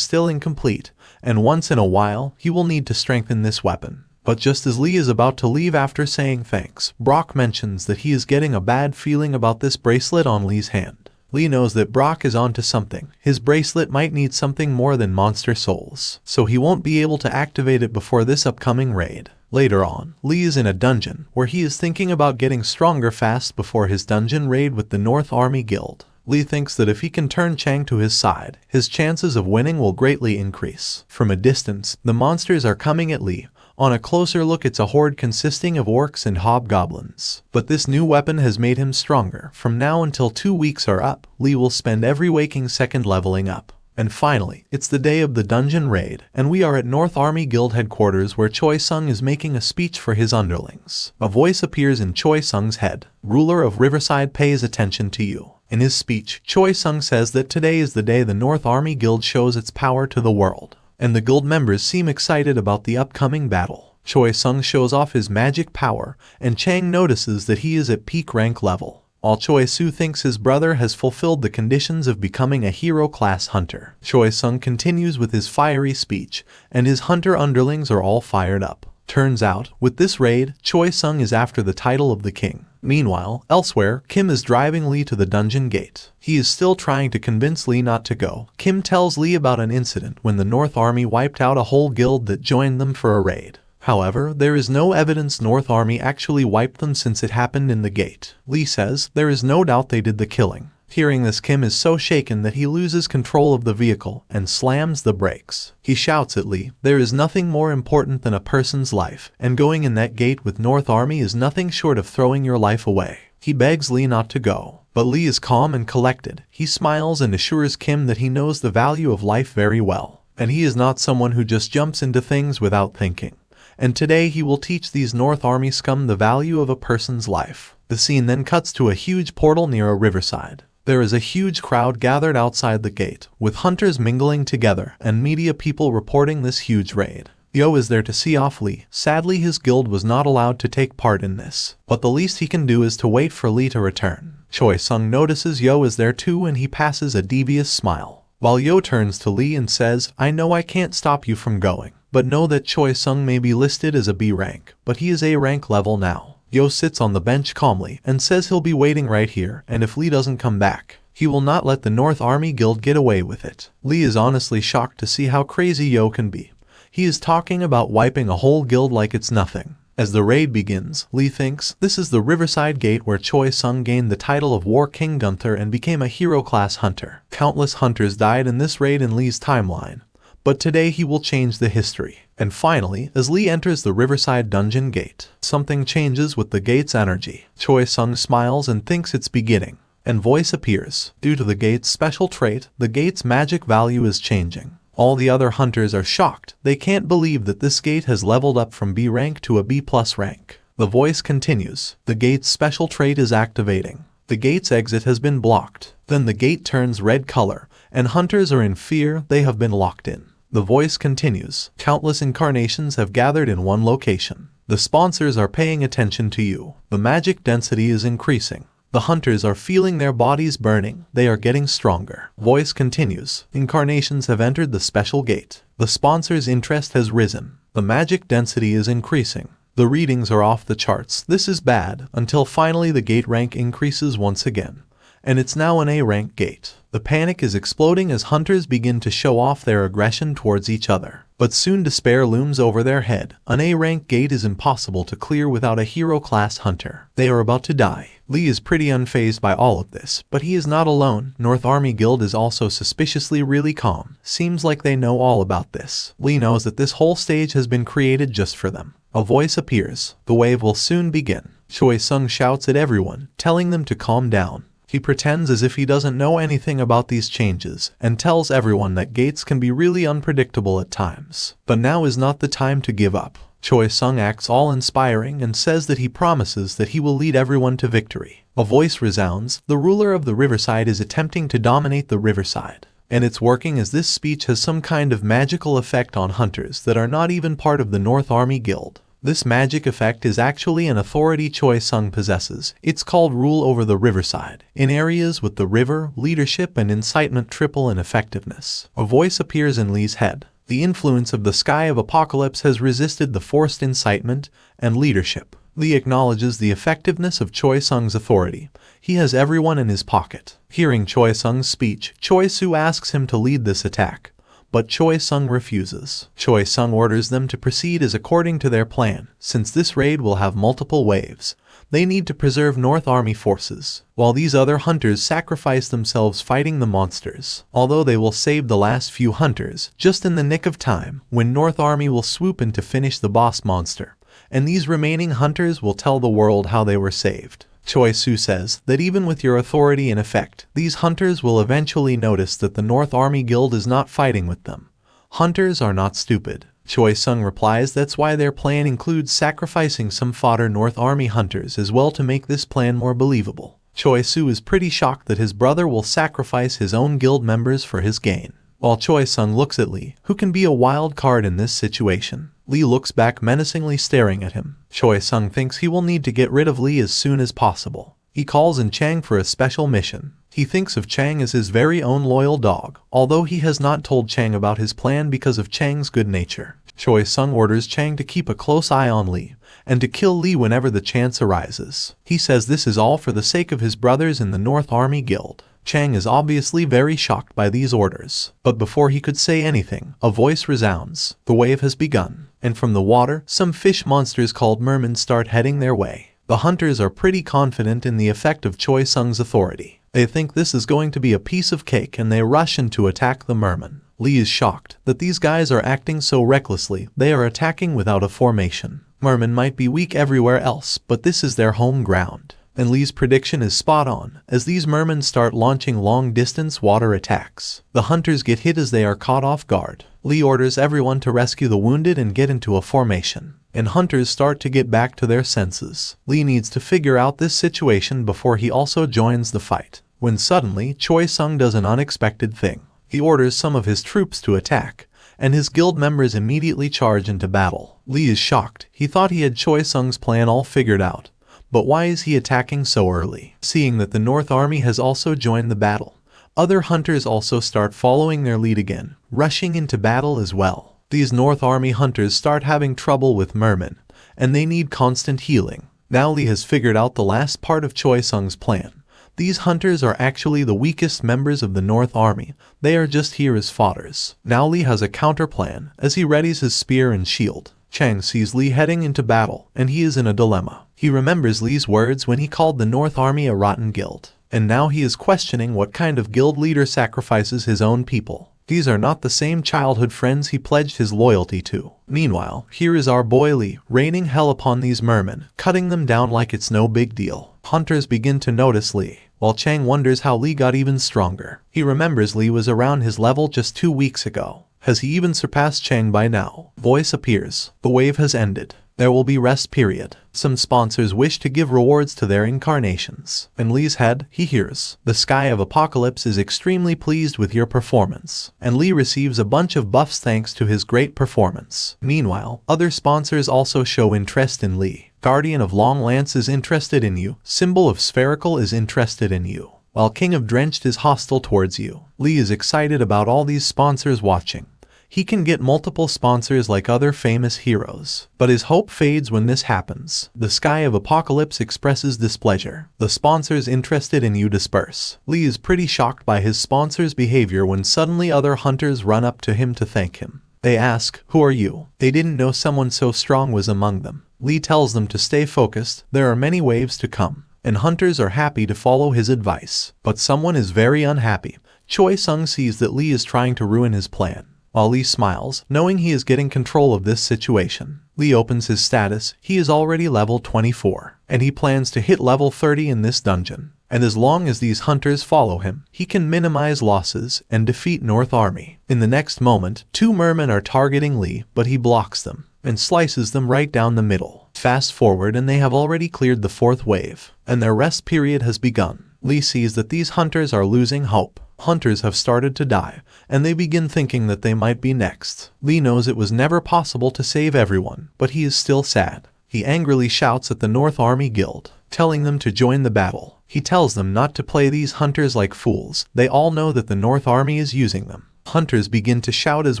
still incomplete, and once in a while, he will need to strengthen this weapon. But just as Lee is about to leave after saying thanks, Brock mentions that he is getting a bad feeling about this bracelet on Lee's hand. Lee knows that Brock is onto something. His bracelet might need something more than monster souls, so he won't be able to activate it before this upcoming raid. Later on, Lee is in a dungeon where he is thinking about getting stronger fast before his dungeon raid with the North Army Guild. Lee thinks that if he can turn Chang to his side, his chances of winning will greatly increase. From a distance, the monsters are coming at Lee. On a closer look, it's a horde consisting of orcs and hobgoblins. But this new weapon has made him stronger. From now until 2 weeks are up, Lee will spend every waking second leveling up. And finally, it's the day of the dungeon raid, and we are at North Army Guild headquarters where Choi Sung is making a speech for his underlings. A voice appears in Choi Sung's head. Ruler of Riverside pays attention to you. In his speech, Choi Sung says that today is the day the North Army Guild shows its power to the world, and the guild members seem excited about the upcoming battle. Choi Sung shows off his magic power, and Chang notices that he is at peak rank level. While Choi Su thinks his brother has fulfilled the conditions of becoming a hero-class hunter. Choi Sung continues with his fiery speech, and his hunter underlings are all fired up. Turns out, with this raid, Choi Sung is after the title of the king. Meanwhile, elsewhere, Kim is driving Lee to the dungeon gate. He is still trying to convince Lee not to go. Kim tells Lee about an incident when the North Army wiped out a whole guild that joined them for a raid. However, there is no evidence North Army actually wiped them since it happened in the gate. Lee says there is no doubt they did the killing. Hearing this, Kim is so shaken that he loses control of the vehicle and slams the brakes. He shouts at Lee, "There is nothing more important than a person's life, and going in that gate with North Army is nothing short of throwing your life away." He begs Lee not to go, but Lee is calm and collected. He smiles and assures Kim that he knows the value of life very well, and he is not someone who just jumps into things without thinking. And today he will teach these North Army scum the value of a person's life. The scene then cuts to a huge portal near a riverside. There is a huge crowd gathered outside the gate, with hunters mingling together and media people reporting this huge raid. Yo is there to see off Lee. Sadly, his guild was not allowed to take part in this, but the least he can do is to wait for Lee to return. Choi Sung notices Yo is there too, and he passes a devious smile. While Yo turns to Lee and says, "I know I can't stop you from going, but know that Choi Sung may be listed as a B rank, but he is A rank level now." Yo sits on the bench calmly and says he'll be waiting right here, and if Lee doesn't come back, he will not let the North Army Guild get away with it. Lee is honestly shocked to see how crazy Yo can be. He is talking about wiping a whole guild like it's nothing. As the raid begins, Lee thinks this is the Riverside Gate where Choi Sung gained the title of War King Gunther and became a hero-class hunter. Countless hunters died in this raid in Lee's timeline, but today he will change the history. And finally, as Lee enters the Riverside dungeon gate, something changes with the gate's energy. Choi Sung smiles and thinks it's beginning, and voice appears. Due to the gate's special trait, the gate's magic value is changing. All the other hunters are shocked. They can't believe that this gate has leveled up from B rank to a B+ rank. The voice continues. The gate's special trait is activating. The gate's exit has been blocked. Then the gate turns red color, and hunters are in fear. They have been locked in. The voice continues. Countless incarnations have gathered in one location. The sponsors are paying attention to you. The magic density is increasing. The hunters are feeling their bodies burning. They are getting stronger. Voice continues. Incarnations have entered the special gate. The sponsor's interest has risen. The magic density is increasing. The readings are off the charts. This is bad, until finally the gate rank increases once again, and it's now an A rank gate. The panic is exploding as hunters begin to show off their aggression towards each other. But soon despair looms over their head. An A rank gate is impossible to clear without a hero-class hunter. They are about to die. Lee is pretty unfazed by all of this, but he is not alone. North Army Guild is also suspiciously really calm. Seems like they know all about this. Lee knows that this whole stage has been created just for them. A voice appears. The wave will soon begin. Choi Sung shouts at everyone, telling them to calm down. He pretends as if he doesn't know anything about these changes, and tells everyone that gates can be really unpredictable at times. But now is not the time to give up. Choi Sung acts all inspiring and says that he promises that he will lead everyone to victory. A voice resounds. The ruler of the Riverside is attempting to dominate the Riverside, and it's working, as this speech has some kind of magical effect on hunters that are not even part of the North Army Guild. This magic effect is actually an authority Choi Sung possesses. It's called rule over the Riverside. In areas with the river, leadership and incitement triple in effectiveness. A voice appears in Lee's head. The influence of the Sky of Apocalypse has resisted the forced incitement and leadership. Lee acknowledges the effectiveness of Choi Sung's authority. He has everyone in his pocket. Hearing Choi Sung's speech, Choi Su asks him to lead this attack, but Choi Sung refuses. Choi Sung orders them to proceed as according to their plan. Since this raid will have multiple waves, they need to preserve North Army forces, while these other hunters sacrifice themselves fighting the monsters. Although they will save the last few hunters just in the nick of time, when North Army will swoop in to finish the boss monster, and these remaining hunters will tell the world how they were saved. Choi Su says that even with your authority in effect, these hunters will eventually notice that the North Army Guild is not fighting with them. Hunters are not stupid. Choi Sung replies that's why their plan includes sacrificing some fodder North Army hunters as well to make this plan more believable. Choi Su is pretty shocked that his brother will sacrifice his own guild members for his gain. While Choi Sung looks at Lee, who can be a wild card in this situation, Lee looks back menacingly staring at him. Choi Sung thinks he will need to get rid of Lee as soon as possible. He calls in Chang for a special mission. He thinks of Chang as his very own loyal dog, although he has not told Chang about his plan because of Chang's good nature. Choi Sung orders Chang to keep a close eye on Lee, and to kill Lee whenever the chance arises. He says this is all for the sake of his brothers in the North Army Guild. Chang is obviously very shocked by these orders, but before he could say anything, a voice resounds. The wave has begun, and from the water, some fish monsters called mermen start heading their way. The hunters are pretty confident in the effect of Choi Sung's authority. They think this is going to be a piece of cake and they rush in to attack the mermen. Lee is shocked that these guys are acting so recklessly. They are attacking without a formation. Mermen might be weak everywhere else, but this is their home ground. And Lee's prediction is spot on, as these mermen start launching long-distance water attacks. The hunters get hit as they are caught off guard. Lee orders everyone to rescue the wounded and get into a formation, and hunters start to get back to their senses. Lee needs to figure out this situation before he also joins the fight, when suddenly Choi Sung does an unexpected thing. He orders some of his troops to attack, and his guild members immediately charge into battle. Lee is shocked. He thought he had Choi Sung's plan all figured out. But why is he attacking so early? Seeing that the North Army has also joined the battle, other hunters also start following their lead again, rushing into battle as well. These North Army hunters start having trouble with mermen, and they need constant healing. Now Lee has figured out the last part of Choi Sung's plan. These hunters are actually the weakest members of the North Army. They are just here as fodders. Now Lee has a counter plan as he readies his spear and shield. Chang sees Lee heading into battle, and he is in a dilemma. He remembers Lee's words when he called the North Army a rotten guild, and now he is questioning what kind of guild leader sacrifices his own people. These are not the same childhood friends he pledged his loyalty to. Meanwhile, here is our boy Lee, raining hell upon these mermen, cutting them down like it's no big deal. Hunters begin to notice Lee, while Chang wonders how Lee got even stronger. He remembers Lee was around his level just 2 weeks ago. Has he even surpassed Chang by now? Voice appears. The wave has ended. There will be rest period. Some sponsors wish to give rewards to their incarnations. In Lee's head, he hears, the Sky of Apocalypse is extremely pleased with your performance, and Lee receives a bunch of buffs thanks to his great performance. Meanwhile, other sponsors also show interest in Lee. Guardian of Long Lance is interested in you. Symbol of Spherical is interested in you, while King of Drenched is hostile towards you. Lee is excited about all these sponsors watching. He can get multiple sponsors like other famous heroes, but his hope fades when this happens. The Sky of Apocalypse expresses displeasure. The sponsors interested in you disperse. Lee is pretty shocked by his sponsors' behavior when suddenly other hunters run up to him to thank him. They ask, "Who are you?" They didn't know someone so strong was among them. Lee tells them to stay focused. There are many waves to come, and hunters are happy to follow his advice. But someone is very unhappy. Choi Sung sees that Lee is trying to ruin his plan. While Lee smiles, knowing he is getting control of this situation, Lee opens his status. He is already level 24, and he plans to hit level 30 in this dungeon. And as long as these hunters follow him, he can minimize losses and defeat North Army. In the next moment, 2 mermen are targeting Lee, but he blocks them and slices them right down the middle. Fast forward and they have already cleared the 4th wave, and their rest period has begun. Lee sees that these hunters are losing hope. Hunters have started to die, and they begin thinking that they might be next. Lee knows it was never possible to save everyone, but he is still sad. He angrily shouts at the North Army Guild, telling them to join the battle. He tells them not to play these hunters like fools. They all know that the North Army is using them. Hunters begin to shout as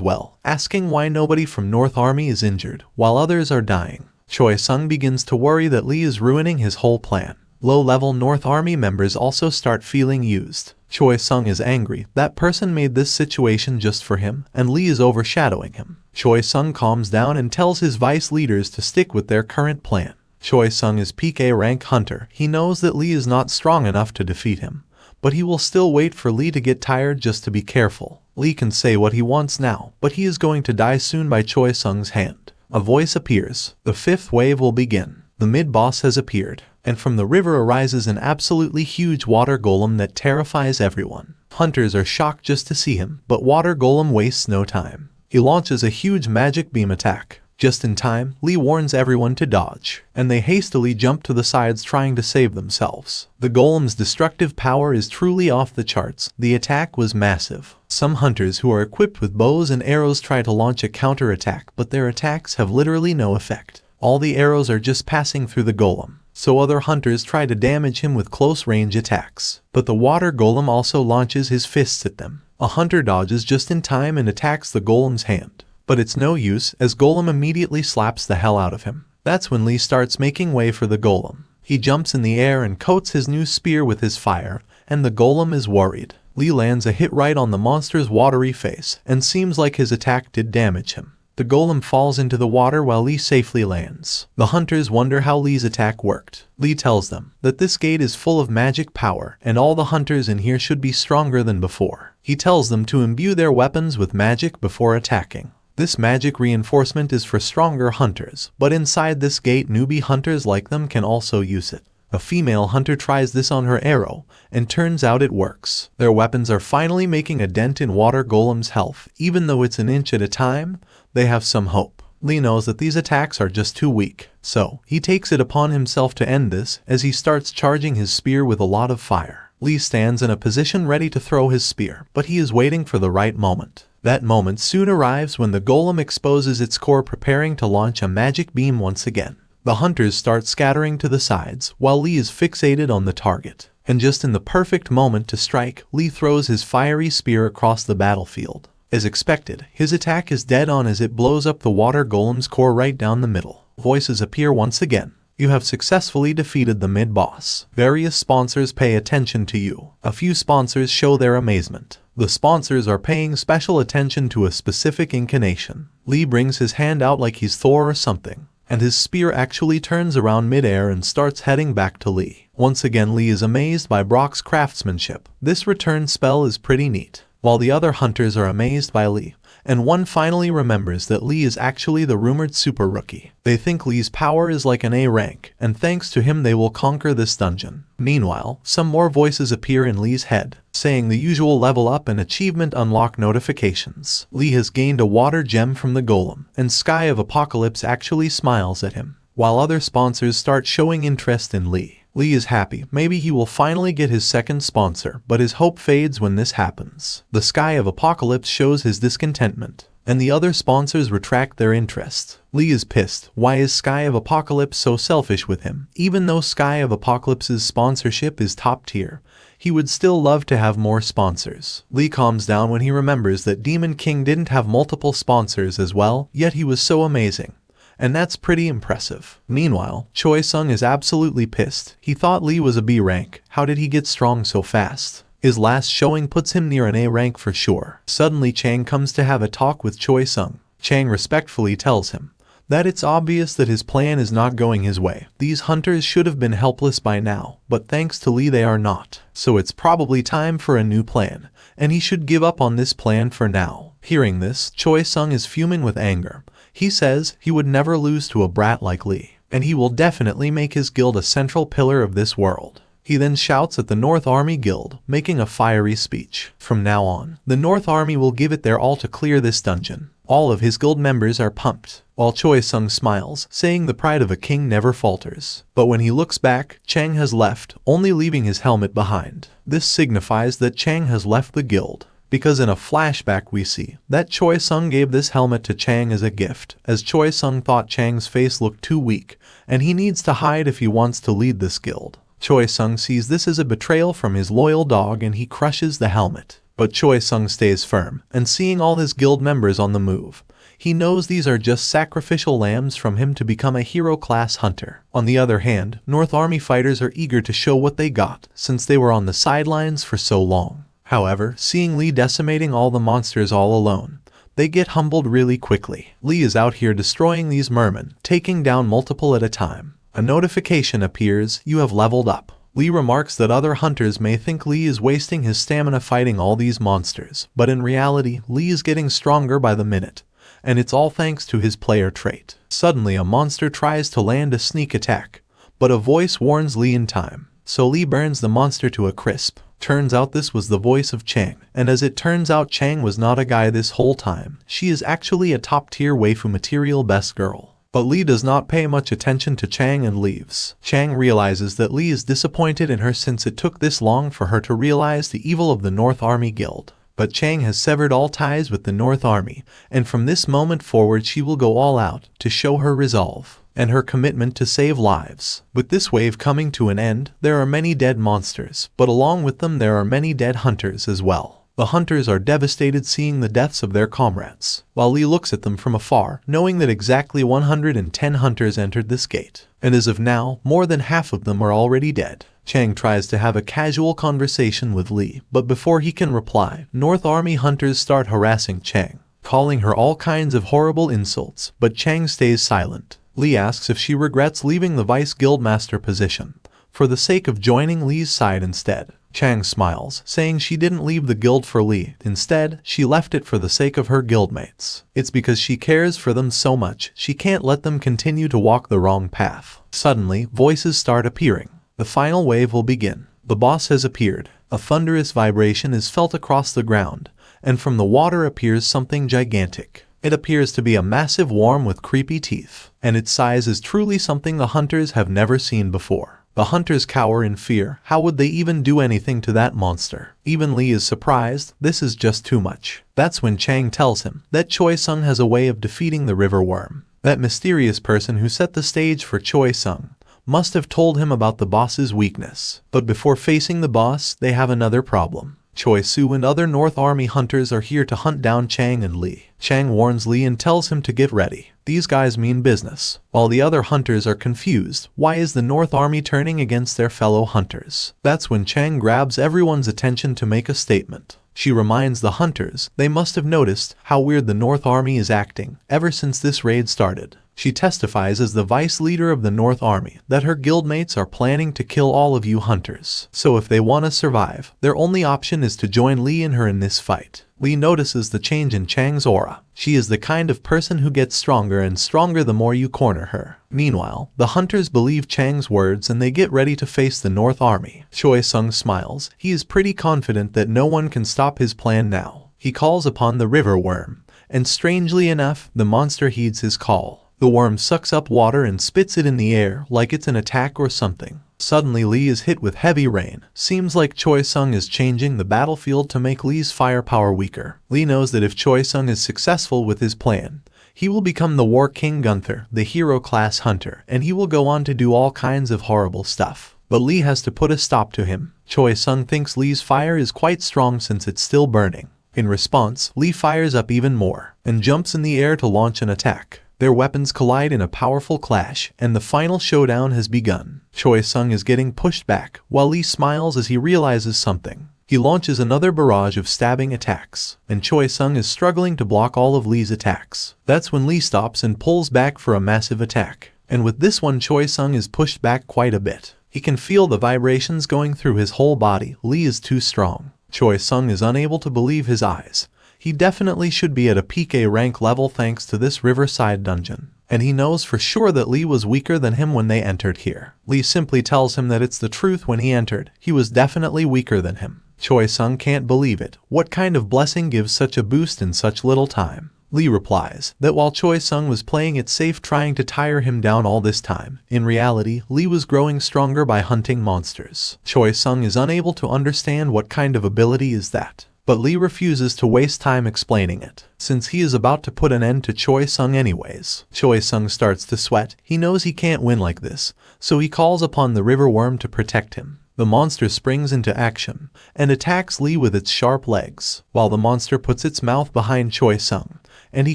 well, asking why nobody from North Army is injured, while others are dying. Choi Sung begins to worry that Lee is ruining his whole plan. Low-level North Army members also start feeling used. Choi Sung is angry. That person made this situation just for him, and Lee is overshadowing him. Choi Sung calms down and tells his vice leaders to stick with their current plan. Choi Sung is peak A rank hunter. He knows that Lee is not strong enough to defeat him, but he will still wait for Lee to get tired just to be careful. Lee can say what he wants now, but he is going to die soon by Choi Sung's hand. A voice appears. The fifth wave will begin. The mid-boss has appeared, and from the river arises an absolutely huge water golem that terrifies everyone. Hunters are shocked just to see him, but water golem wastes no time. He launches a huge magic beam attack. Just in time, Lee warns everyone to dodge, and they hastily jump to the sides trying to save themselves. The golem's destructive power is truly off the charts. The attack was massive. Some hunters who are equipped with bows and arrows try to launch a counter-attack, but their attacks have literally no effect. All the arrows are just passing through the golem, so other hunters try to damage him with close-range attacks. But the water golem also launches his fists at them. A hunter dodges just in time and attacks the golem's hand. But it's no use, as Golem immediately slaps the hell out of him. That's when Lee starts making way for the golem. He jumps in the air and coats his new spear with his fire, and the golem is worried. Lee lands a hit right on the monster's watery face, and seems like his attack did damage him. The golem falls into the water while Lee safely lands. The hunters wonder how Lee's attack worked. Lee tells them that this gate is full of magic power, and all the hunters in here should be stronger than before. He tells them to imbue their weapons with magic before attacking. This magic reinforcement is for stronger hunters, but inside this gate newbie hunters like them can also use it. A female hunter tries this on her arrow, and turns out it works. Their weapons are finally making a dent in Water Golem's health. Even though it's an inch at a time, they have some hope. Lee knows that these attacks are just too weak, so he takes it upon himself to end this as he starts charging his spear with a lot of fire. Lee stands in a position ready to throw his spear, but he is waiting for the right moment. That moment soon arrives when the golem exposes its core, preparing to launch a magic beam once again. The hunters start scattering to the sides, while Lee is fixated on the target. And just in the perfect moment to strike, Lee throws his fiery spear across the battlefield. As expected, his attack is dead on as it blows up the water golem's core right down the middle. Voices appear once again. You have successfully defeated the mid-boss. Various sponsors pay attention to you. A few sponsors show their amazement. The sponsors are paying special attention to a specific incantation. Lee brings his hand out like he's Thor or something, and his spear actually turns around mid-air and starts heading back to Lee. Once again, Lee is amazed by Brock's craftsmanship. This return spell is pretty neat. While the other hunters are amazed by Lee, and one finally remembers that Lee is actually the rumored super rookie. They think Lee's power is like an A rank, and thanks to him they will conquer this dungeon. Meanwhile, some more voices appear in Lee's head, saying the usual level up and achievement unlock notifications. Lee has gained a water gem from the golem, and Sky of Apocalypse actually smiles at him, while other sponsors start showing interest in Lee. Lee is happy. Maybe he will finally get his second sponsor, but his hope fades when this happens. The Sky of Apocalypse shows his discontentment, and the other sponsors retract their interest. Lee is pissed. Why is Sky of Apocalypse so selfish with him? Even though Sky of Apocalypse's sponsorship is top tier, he would still love to have more sponsors. Lee calms down when he remembers that Demon King didn't have multiple sponsors as well, yet he was so amazing. And that's pretty impressive. Meanwhile, Choi Sung is absolutely pissed. He thought Lee was a B rank. How did he get strong so fast? His last showing puts him near an A rank for sure. Suddenly Chang comes to have a talk with Choi Sung. Chang respectfully tells him that it's obvious that his plan is not going his way. These hunters should have been helpless by now, but thanks to Lee they are not. So it's probably time for a new plan, and he should give up on this plan for now. Hearing this, Choi Sung is fuming with anger. He says he would never lose to a brat like Lee, and he will definitely make his guild a central pillar of this world. He then shouts at the North Army Guild, making a fiery speech. From now on, the North Army will give it their all to clear this dungeon. All of his guild members are pumped, while Choi Sung smiles, saying the pride of a king never falters. But when he looks back, Chang has left, only leaving his helmet behind. This signifies that Chang has left the guild, because in a flashback we see that Choi Sung gave this helmet to Chang as a gift, as Choi Sung thought Chang's face looked too weak, and he needs to hide if he wants to lead this guild. Choi Sung sees this as a betrayal from his loyal dog and he crushes the helmet. But Choi Sung stays firm, and seeing all his guild members on the move, he knows these are just sacrificial lambs from him to become a hero-class hunter. On the other hand, North Army fighters are eager to show what they got, since they were on the sidelines for so long. However, seeing Lee decimating all the monsters all alone, they get humbled really quickly. Lee is out here destroying these mermen, taking down multiple at a time. A notification appears, "You have leveled up." Lee remarks that other hunters may think Lee is wasting his stamina fighting all these monsters, but in reality, Lee is getting stronger by the minute, and it's all thanks to his player trait. Suddenly a monster tries to land a sneak attack, but a voice warns Lee in time, so Lee burns the monster to a crisp. Turns out this was the voice of Chang, and as it turns out Chang was not a guy this whole time. She is actually a top-tier waifu material best girl. But Lee does not pay much attention to Chang and leaves. Chang realizes that Lee is disappointed in her since it took this long for her to realize the evil of the North Army Guild. But Chang has severed all ties with the North Army, and from this moment forward she will go all out to show her resolve and her commitment to save lives. With this wave coming to an end, there are many dead monsters, but along with them there are many dead hunters as well. The hunters are devastated seeing the deaths of their comrades, while Lee looks at them from afar, knowing that exactly 110 hunters entered this gate, and as of now, more than half of them are already dead. Chang tries to have a casual conversation with Lee, but before he can reply, North Army hunters start harassing Chang, calling her all kinds of horrible insults, but Chang stays silent. Lee asks if she regrets leaving the Vice Guildmaster position, for the sake of joining Lee's side instead. Chang smiles, saying she didn't leave the guild for Lee. Instead, she left it for the sake of her guildmates. It's because she cares for them so much, she can't let them continue to walk the wrong path. Suddenly, voices start appearing. The final wave will begin. The boss has appeared. A thunderous vibration is felt across the ground, and from the water appears something gigantic. It appears to be a massive worm with creepy teeth, and its size is truly something the hunters have never seen before. The hunters cower in fear. How would they even do anything to that monster? Even Lee is surprised. This is just too much. That's when Chang tells him that Choi Sung has a way of defeating the river worm. That mysterious person who set the stage for Choi Sung must have told him about the boss's weakness. But before facing the boss, they have another problem. Choi Su and other North Army hunters are here to hunt down Chang and Lee. Chang warns Lee and tells him to get ready. These guys mean business. While the other hunters are confused, why is the North Army turning against their fellow hunters? That's when Chang grabs everyone's attention to make a statement. She reminds the hunters they must have noticed how weird the North Army is acting ever since this raid started. She testifies as the vice leader of the North Army that her guildmates are planning to kill all of you hunters. So if they want to survive, their only option is to join Lee and her in this fight. Lee notices the change in Chang's aura. She is the kind of person who gets stronger and stronger the more you corner her. Meanwhile, the hunters believe Chang's words and they get ready to face the North Army. Choi Sung smiles. He is pretty confident that no one can stop his plan now. He calls upon the river worm, and strangely enough, the monster heeds his call. The worm sucks up water and spits it in the air like it's an attack or something. Suddenly Lee is hit with heavy rain. Seems like Choi Sung is changing the battlefield to make Lee's firepower weaker. Lee knows that if Choi Sung is successful with his plan, he will become the War King Gunther, the hero-class hunter, and he will go on to do all kinds of horrible stuff. But Lee has to put a stop to him. Choi Sung thinks Lee's fire is quite strong since it's still burning. In response, Lee fires up even more and jumps in the air to launch an attack. Their weapons collide in a powerful clash, and the final showdown has begun. Choi Sung is getting pushed back, while Lee smiles as he realizes something. He launches another barrage of stabbing attacks, and Choi Sung is struggling to block all of Lee's attacks. That's when Lee stops and pulls back for a massive attack. And with this one, Choi Sung is pushed back quite a bit. He can feel the vibrations going through his whole body. Lee is too strong. Choi Sung is unable to believe his eyes. He definitely should be at a PK rank level thanks to this Riverside dungeon. And he knows for sure that Lee was weaker than him when they entered here. Lee simply tells him that it's the truth. When he entered, he was definitely weaker than him. Choi Sung can't believe it. What kind of blessing gives such a boost in such little time? Lee replies that while Choi Sung was playing it safe trying to tire him down all this time, in reality, Lee was growing stronger by hunting monsters. Choi Sung is unable to understand what kind of ability is that. But Lee refuses to waste time explaining it, since he is about to put an end to Choi Sung anyways. Choi Sung starts to sweat. He knows he can't win like this, so he calls upon the river worm to protect him. The monster springs into action and attacks Lee with its sharp legs, while the monster puts its mouth behind Choi Sung, and he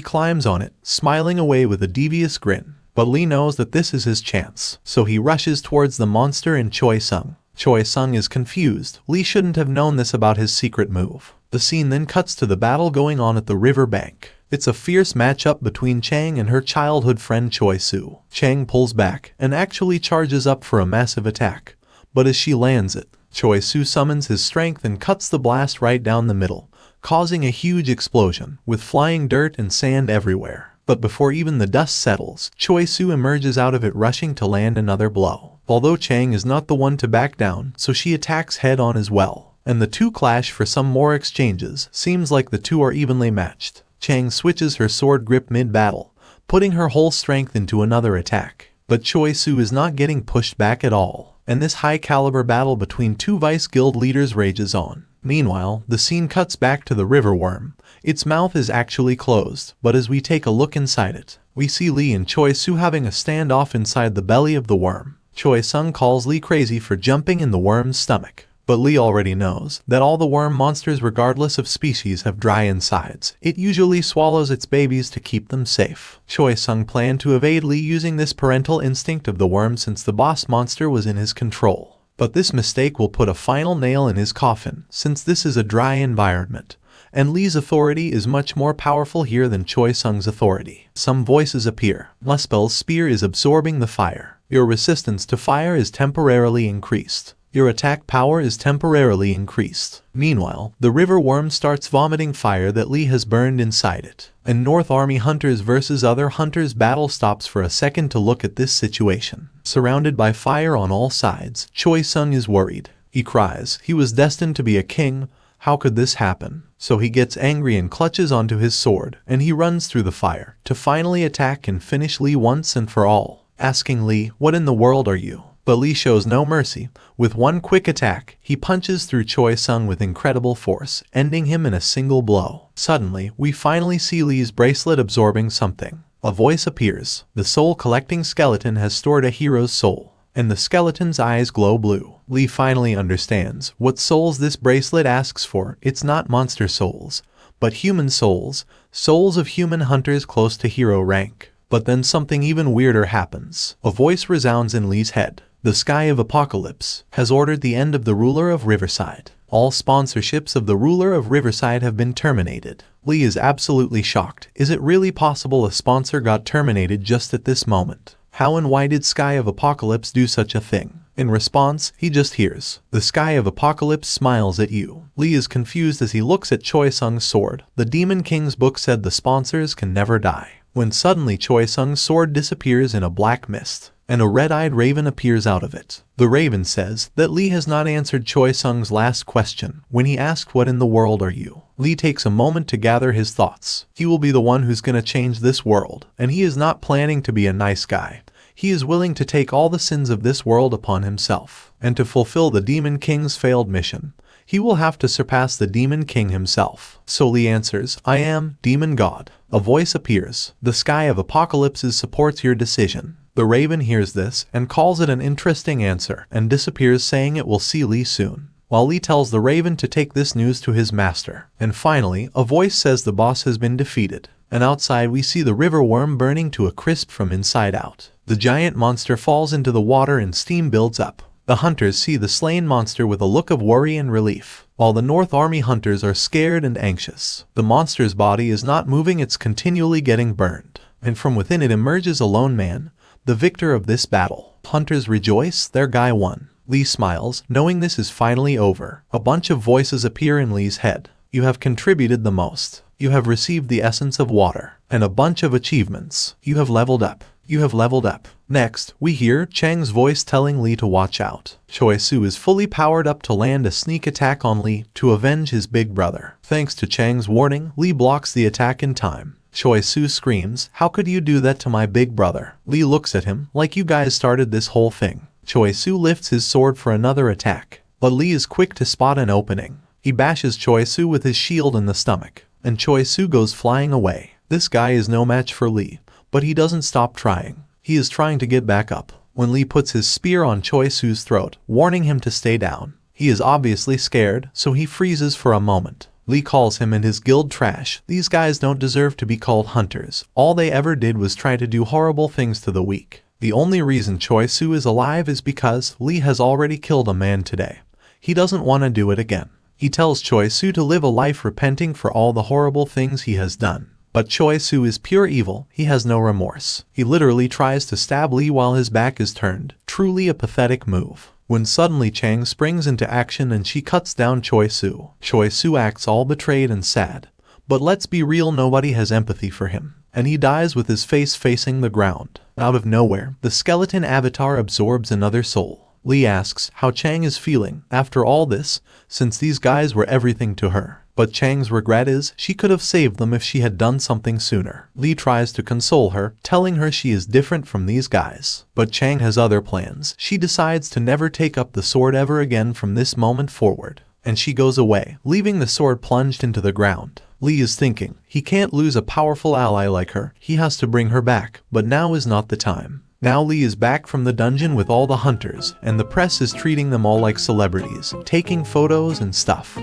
climbs on it, smiling away with a devious grin. But Lee knows that this is his chance, so he rushes towards the monster and Choi Sung. Choi Sung is confused. Lee shouldn't have known this about his secret move. The scene then cuts to the battle going on at the river bank. It's a fierce matchup between Chang and her childhood friend Choi Soo. Chang pulls back and actually charges up for a massive attack. But as she lands it, Choi Soo summons his strength and cuts the blast right down the middle, causing a huge explosion, with flying dirt and sand everywhere. But before even the dust settles, Choi Soo emerges out of it rushing to land another blow. Although Chang is not the one to back down, so she attacks head-on as well. And the two clash for some more exchanges. Seems like the two are evenly matched. Chang switches her sword grip mid-battle, putting her whole strength into another attack. But Choi Soo is not getting pushed back at all, and this high-caliber battle between two Vice Guild leaders rages on. Meanwhile, the scene cuts back to the river worm. Its mouth is actually closed, but as we take a look inside it, we see Lee and Choi Soo having a standoff inside the belly of the worm. Choi Sung calls Lee crazy for jumping in the worm's stomach. But Lee already knows that all the worm monsters, regardless of species, have dry insides. It usually swallows its babies to keep them safe. Choi Sung planned to evade Lee using this parental instinct of the worm since the boss monster was in his control. But this mistake will put a final nail in his coffin, since this is a dry environment, and Lee's authority is much more powerful here than Choi Sung's authority. Some voices appear. Muspel's spear is absorbing the fire. Your resistance to fire is temporarily increased. Your attack power is temporarily increased. Meanwhile, the river worm starts vomiting fire that Lee has burned inside it. And North Army hunters versus other hunters battle stops for a second to look at this situation. Surrounded by fire on all sides, Choi Sung is worried. He cries, he was destined to be a king. How could this happen? So he gets angry and clutches onto his sword, and he runs through the fire to finally attack and finish Lee once and for all, asking Lee, "What in the world are you?" But Lee shows no mercy. With one quick attack, he punches through Choi Sung with incredible force, ending him in a single blow. Suddenly, we finally see Lee's bracelet absorbing something. A voice appears. The soul-collecting skeleton has stored a hero's soul, and the skeleton's eyes glow blue. Lee finally understands what souls this bracelet asks for. It's not monster souls, but human souls, souls of human hunters close to hero rank. But then something even weirder happens. A voice resounds in Lee's head. The Sky of Apocalypse has ordered the end of the ruler of Riverside. All sponsorships of the ruler of Riverside have been terminated. Lee is absolutely shocked. Is it really possible a sponsor got terminated just at this moment? How and why did Sky of Apocalypse do such a thing? In response, he just hears, "The Sky of Apocalypse smiles at you." Lee is confused as he looks at Choi Sung's sword. The Demon King's book said the sponsors can never die. When suddenly Choi Sung's sword disappears in a black mist, and a red-eyed raven appears out of it. The raven says that Lee has not answered Choi Sung's last question when he asked, "What in the world are you?" Lee takes a moment to gather his thoughts. He will be the one who's gonna change this world, and he is not planning to be a nice guy. He is willing to take all the sins of this world upon himself, and to fulfill the Demon King's failed mission, he will have to surpass the Demon King himself. So Lee answers, "I am Demon God." A voice appears. "The Sky of Apocalypses supports your decision." The raven hears this and calls it an interesting answer and disappears, saying it will see Lee soon, while Lee tells the raven to take this news to his master. And finally, a voice says the boss has been defeated, and outside we see the river worm burning to a crisp from inside out. The giant monster falls into the water and steam builds up. The hunters see the slain monster with a look of worry and relief, while the North Army hunters are scared and anxious. The monster's body is not moving, it's continually getting burned, and from within it emerges a lone man, the victor of this battle. Hunters rejoice, their guy won. Lee smiles, knowing this is finally over. A bunch of voices appear in Lee's head. "You have contributed the most. You have received the essence of water, and a bunch of achievements. You have leveled up. You have leveled up." Next, we hear Chang's voice telling Lee to watch out. Choi Soo is fully powered up to land a sneak attack on Lee to avenge his big brother. Thanks to Chang's warning, Lee blocks the attack in time. Choi Soo screams, "How could you do that to my big brother?" Lee looks at him like, "You guys started this whole thing." Choi Soo lifts his sword for another attack, but Lee is quick to spot an opening. He bashes Choi Soo with his shield in the stomach, and Choi Soo goes flying away. This guy is no match for Lee, but he doesn't stop trying. He is trying to get back up. when Lee puts his spear on Choi Su's throat, warning him to stay down. He is obviously scared, so he freezes for a moment. Lee calls him and his guild trash. These guys don't deserve to be called hunters. All they ever did was try to do horrible things to the weak. The only reason Choi Su is alive is because Lee has already killed a man today. He doesn't want to do it again. He tells Choi Su to live a life repenting for all the horrible things he has done. But Choi Su is pure evil. He has no remorse. He literally tries to stab Lee while his back is turned. Truly a pathetic move. When suddenly Chang springs into action and she cuts down Choi Su. Choi Su acts all betrayed and sad. But let's be real, nobody has empathy for him. And he dies with his face facing the ground. Out of nowhere, the skeleton avatar absorbs another soul. Lee asks how Chang is feeling after all this, since these guys were everything to her. But Chang's regret is she could have saved them if she had done something sooner. Lee tries to console her, telling her she is different from these guys. But Chang has other plans. She decides to never take up the sword ever again from this moment forward. And she goes away, leaving the sword plunged into the ground. Lee is thinking, he can't lose a powerful ally like her. He has to bring her back, but now is not the time. Now Lee is back from the dungeon with all the hunters, and the press is treating them all like celebrities, taking photos and stuff.